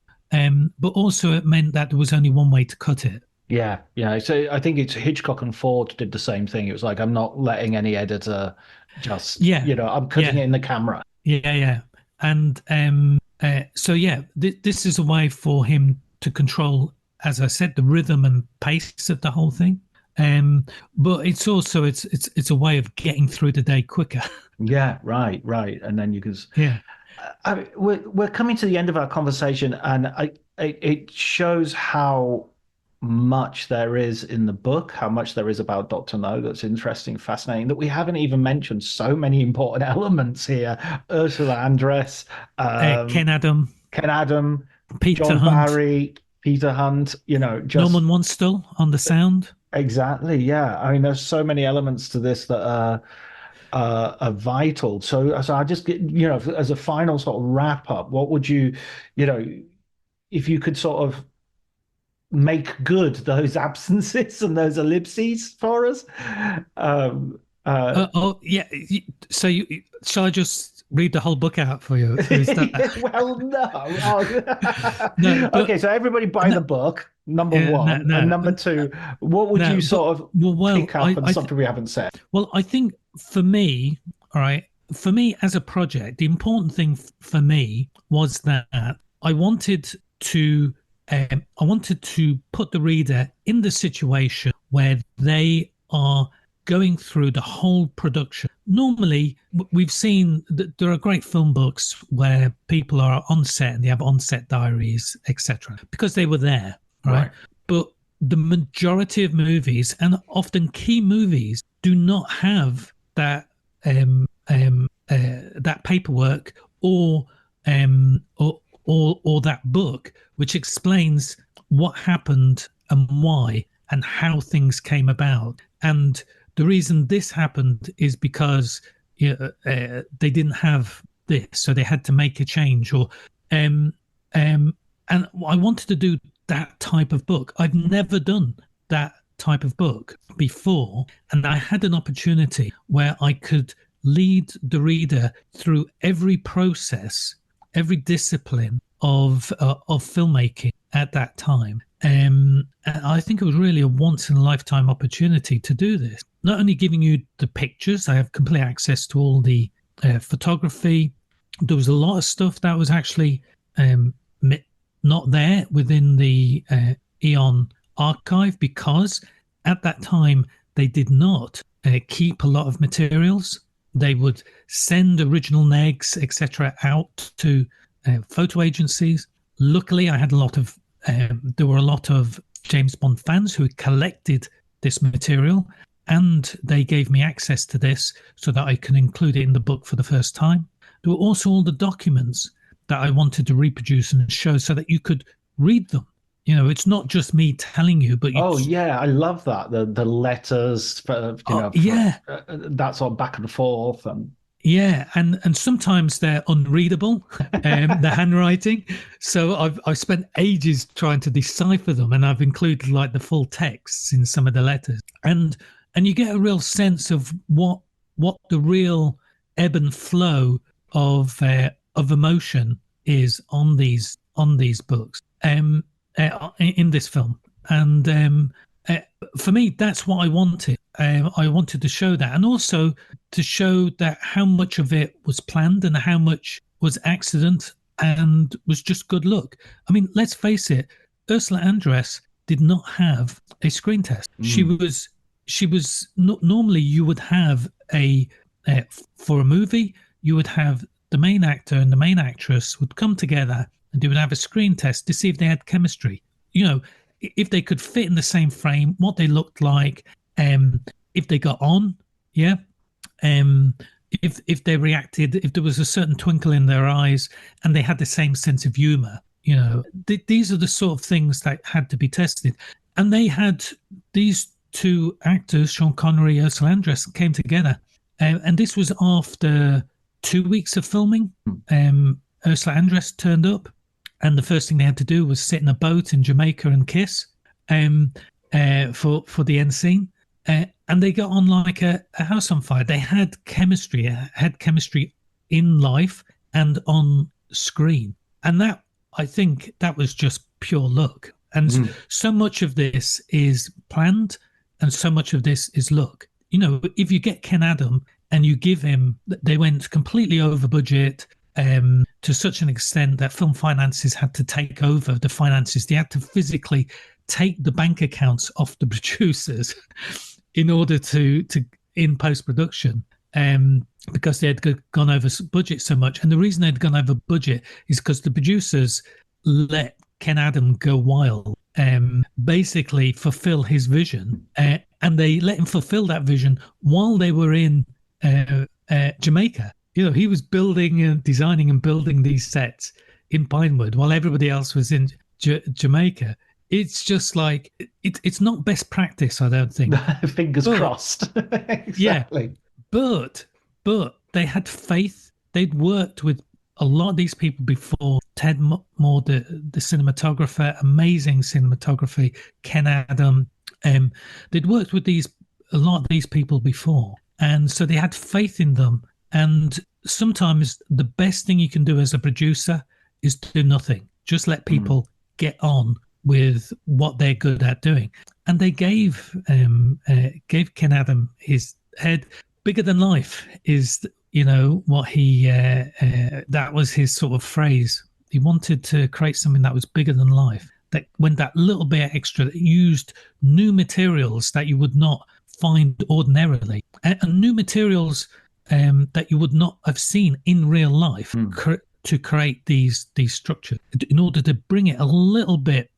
But also it meant that there was only one way to cut it. Yeah. So I think it's Hitchcock and Ford did the same thing. It was like, I'm not letting any editor just, I'm cutting it in the camera. Yeah. And this is a way for him to control, as I said, the rhythm and pace of the whole thing. But it's also it's a way of getting through the day quicker. Yeah, right. And then you can. Yeah. We're coming to the end of our conversation, and it shows how much there is in the book, how much there is about Dr. No that's interesting, fascinating, that we haven't even mentioned so many important elements here. Ursula Andress, Ken Adam, Peter John Hunt. Barry, Peter Hunt, just Norman Wanstall on the sound. Exactly. Yeah. I mean, there's so many elements to this that are vital. So I just get, as a final sort of wrap up, what would you, if you could sort of make good those absences and those ellipses for us? Yeah. So shall I just read the whole book out for you? Is that... Well, no. No, but, okay, so everybody buy the book. Number one, and number two, what would you sort of pick up and something we haven't said? Well, I think for me, all right, for me as a project, the important thing for me was that I wanted to I wanted to put the reader in the situation where they are going through the whole production. Normally, we've seen that there are great film books where people are on set and they have on-set diaries, etc., because they were there, right? But the majority of movies, and often key movies, do not have that that paperwork or that book which explains what happened and why and how things came about. And the reason this happened is because they didn't have this, so they had to make a change. And I wanted to do that type of book. I've never done that type of book before, and I had an opportunity where I could lead the reader through every process, every discipline of filmmaking at that time. And I think it was really a once in a lifetime opportunity to do this. Not only giving you the pictures, I have complete access to all the photography. There was a lot of stuff that was actually not there within the Eon archive, because at that time they did not keep a lot of materials. They would send original negs, etc., out to photo agencies. Luckily, I had there were a lot of James Bond fans who had collected this material, and they gave me access to this so that I can include it in the book for the first time. There were also all the documents that I wanted to reproduce and show so that you could read them. You know, it's not just me telling you, but I love that, the letters, that sort of back and forth, and and sometimes they're unreadable, the handwriting. So I've spent ages trying to decipher them, and I've included like the full texts in some of the letters, and you get a real sense of what the real ebb and flow of emotion is on these books. In this film, and for me, that's what I wanted. I wanted to show that, and also to show that how much of it was planned and how much was accident and was just good luck. I mean, let's face it, Ursula Andress did not have a screen test. She was normally you would have for a movie, you would have the main actor and the main actress would come together and they would have a screen test to see if they had chemistry. You know, if they could fit in the same frame, what they looked like, if they got on, if they reacted, if there was a certain twinkle in their eyes, and they had the same sense of humor. You know, these are the sort of things that had to be tested. And they had these two actors, Sean Connery, Ursula Andress, came together, and this was after 2 weeks of filming. Ursula Andress turned up, and the first thing they had to do was sit in a boat in Jamaica and kiss for the end scene. And they got on like a house on fire. They had chemistry in life and on screen. And that, I think, that was just pure luck. And so much of this is planned and so much of this is luck. You know, if you get Ken Adam and you give him, they went completely over budget, to such an extent that film finances had to take over the finances. They had to physically take the bank accounts off the producers in order to in post-production, because they had gone over budget so much. And the reason they'd gone over budget is because the producers let Ken Adam go wild, basically fulfill his vision, and they let him fulfill that vision while they were in Jamaica. You know, he was building and designing and building these sets in Pinewood while everybody else was in Jamaica. It's just like, it's not best practice, I don't think. Fingers crossed. Exactly. Yeah, but they had faith. They'd worked with a lot of these people before. Ted Moore, the cinematographer, amazing cinematography. Ken Adam. They'd worked with a lot of these people before. And so they had faith in them. And sometimes the best thing you can do as a producer is do nothing. Just let people get on with what they're good at doing. And they gave Ken Adam his head. Bigger than life is, you know, what he that was his sort of phrase. He wanted to create something that was bigger than life. that went that little bit extra, that used new materials that you would not find ordinarily, and new materials that you would not have seen in real life to create these structures, in order to bring it a little bit,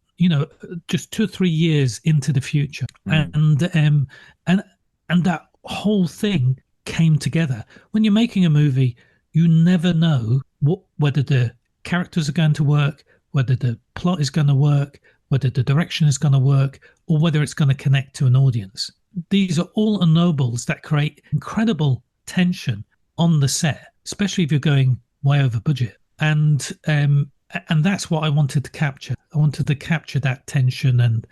just 2 or 3 years into the future. And that whole thing came together. When you're making a movie, you never know whether the characters are going to work, whether the plot is going to work, whether the direction is going to work, or whether it's going to connect to an audience. These are all unknowables that create incredible tension on the set, especially if you're going way over budget. And that's what I wanted to capture. I wanted to capture that tension and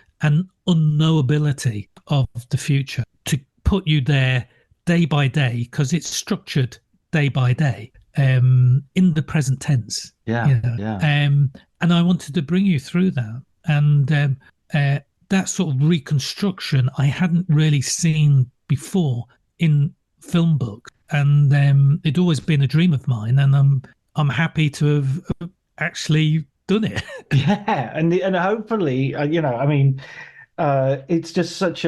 unknowability of the future, to put you there day by day, because it's structured day by day, in the present tense. Yeah. And I wanted to bring you through that. And that sort of reconstruction I hadn't really seen before in film books. And it'd always been a dream of mine, and I'm happy to have actually done it. Yeah, and hopefully, it's just such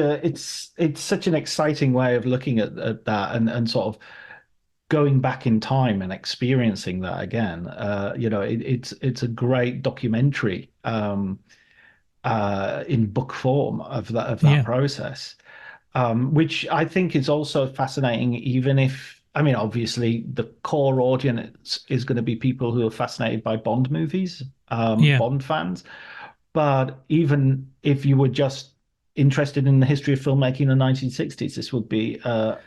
an exciting way of looking at that, and sort of going back in time and experiencing that again. It's a great documentary in book form of that process, which I think is also fascinating, even if, obviously the core audience is going to be people who are fascinated by Bond movies, Bond fans. But even if you were just interested in the history of filmmaking in the 1960s, this would be I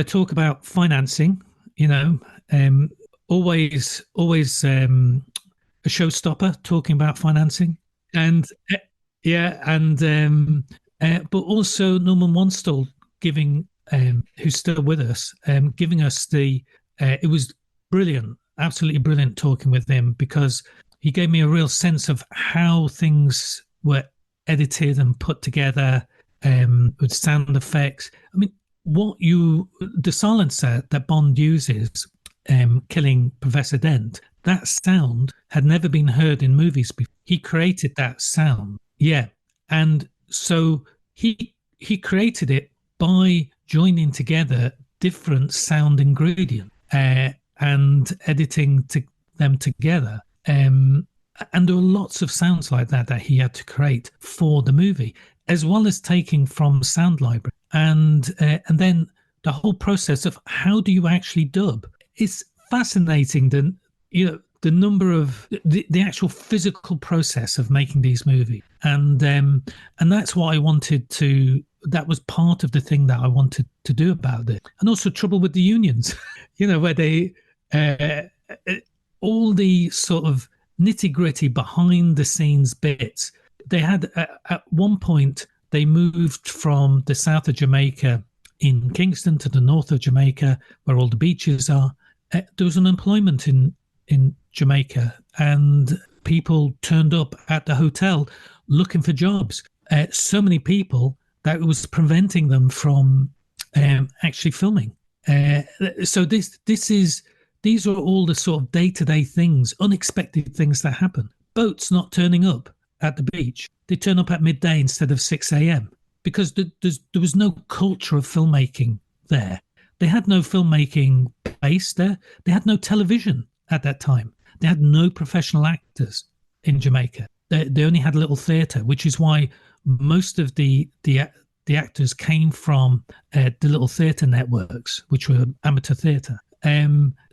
talk about financing, always a showstopper, talking about financing. And but also Norman Wanstall giving, who's still with us, giving us it was brilliant, absolutely brilliant talking with him, because he gave me a real sense of how things were edited and put together, with sound effects. The silencer that Bond uses, killing Professor Dent, that sound had never been heard in movies before. He created that sound. Yeah. And so he created it by joining together different sound ingredients, and editing them together. And there were lots of sounds like that he had to create for the movie, as well as taking from sound library. And then the whole process of how do you actually dub is fascinating. The number of the actual physical process of making these movies, and that's what I wanted to. That was part of the thing that I wanted to do about it. And also trouble with the unions, where they all the sort of nitty gritty behind the scenes bits. They had at one point they moved from the south of Jamaica in Kingston to the north of Jamaica, where all the beaches are. There was unemployment in Jamaica, and people turned up at the hotel looking for jobs. So many people that it was preventing them from actually filming. So these are all the sort of day-to-day things, unexpected things that happen. Boats not turning up at the beach. They turn up at midday instead of 6 a.m. because there was no culture of filmmaking there. They had no filmmaking base there. They had no television at that time. They had no professional actors in Jamaica. They only had a little theatre, which is why most of the actors came from the little theatre networks, which were amateur theatre.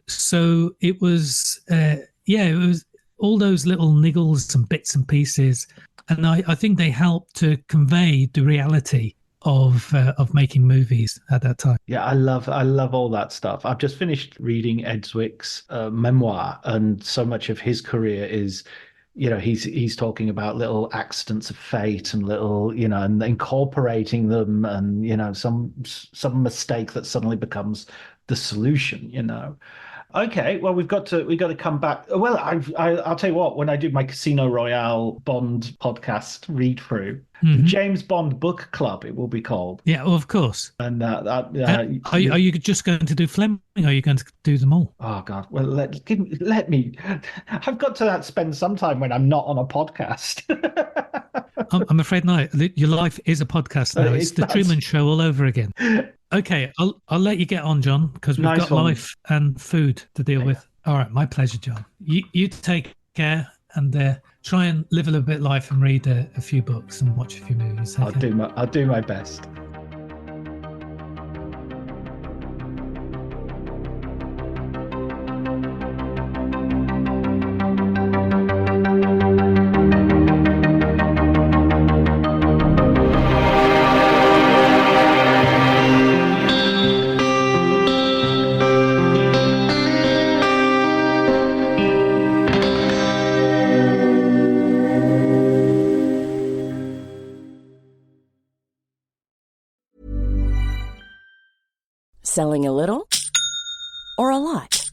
So it was, it was all those little niggles and bits and pieces, and I think they helped to convey the reality of making movies at that time. Yeah, I love all that stuff. I've just finished reading Ed Zwick's memoir, and so much of his career is, he's talking about little accidents of fate and little, and incorporating them, and some mistake that suddenly becomes the solution, Okay, well, we've got to come back. Well, I'll tell you what. When I did my Casino Royale Bond podcast read through, the James Bond Book Club, it will be called. Yeah, well, of course. And are you just going to do Fleming, or are you going to do them all? Oh God! Well, let me. I've got to spend some time when I'm not on a podcast. I'm afraid not. Your life is a podcast now. It's the Truman Show all over again. Okay, I'll let you get on, John, because we've got life and food to deal with. All right, my pleasure, John. You take care and try and live a little bit life and read a few books and watch a few movies. Okay? I'll do my best. Selling a little or a lot?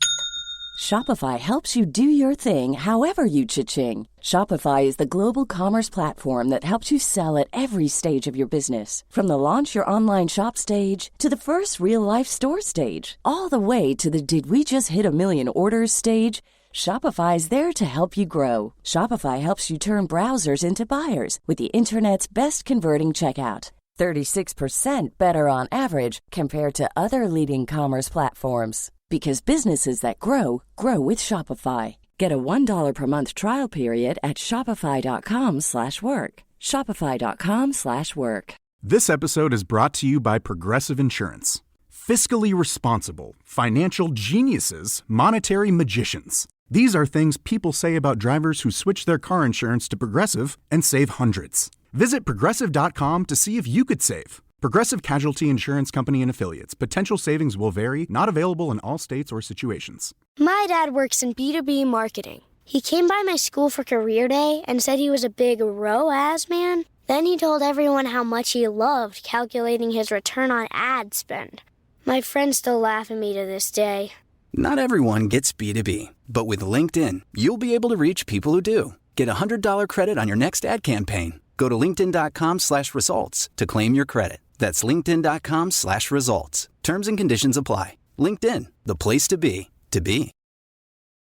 Shopify helps you do your thing however you cha-ching. Shopify is the global commerce platform that helps you sell at every stage of your business. From the launch your online shop stage to the first real-life store stage, all the way to the did we just hit a million orders stage. Shopify is there to help you grow. Shopify helps you turn browsers into buyers with the internet's best converting checkout. 36% better on average compared to other leading commerce platforms. Because businesses that grow, grow with Shopify. Get a $1 per month trial period at shopify.com/work. Shopify.com/work. This episode is brought to you by Progressive Insurance. Fiscally responsible, financial geniuses, monetary magicians. These are things people say about drivers who switch their car insurance to Progressive and save hundreds. Visit Progressive.com to see if you could save. Progressive Casualty Insurance Company and Affiliates. Potential savings will vary, not available in all states or situations. My dad works in B2B marketing. He came by my school for career day and said he was a big ROAS man. Then he told everyone how much he loved calculating his return on ad spend. My friends still laugh at me to this day. Not everyone gets B2B, but with LinkedIn, you'll be able to reach people who do. Get a $100 credit on your next ad campaign. Go to linkedin.com/results to claim your credit. That's linkedin.com/results. Terms and conditions apply. LinkedIn, the place to be, to be.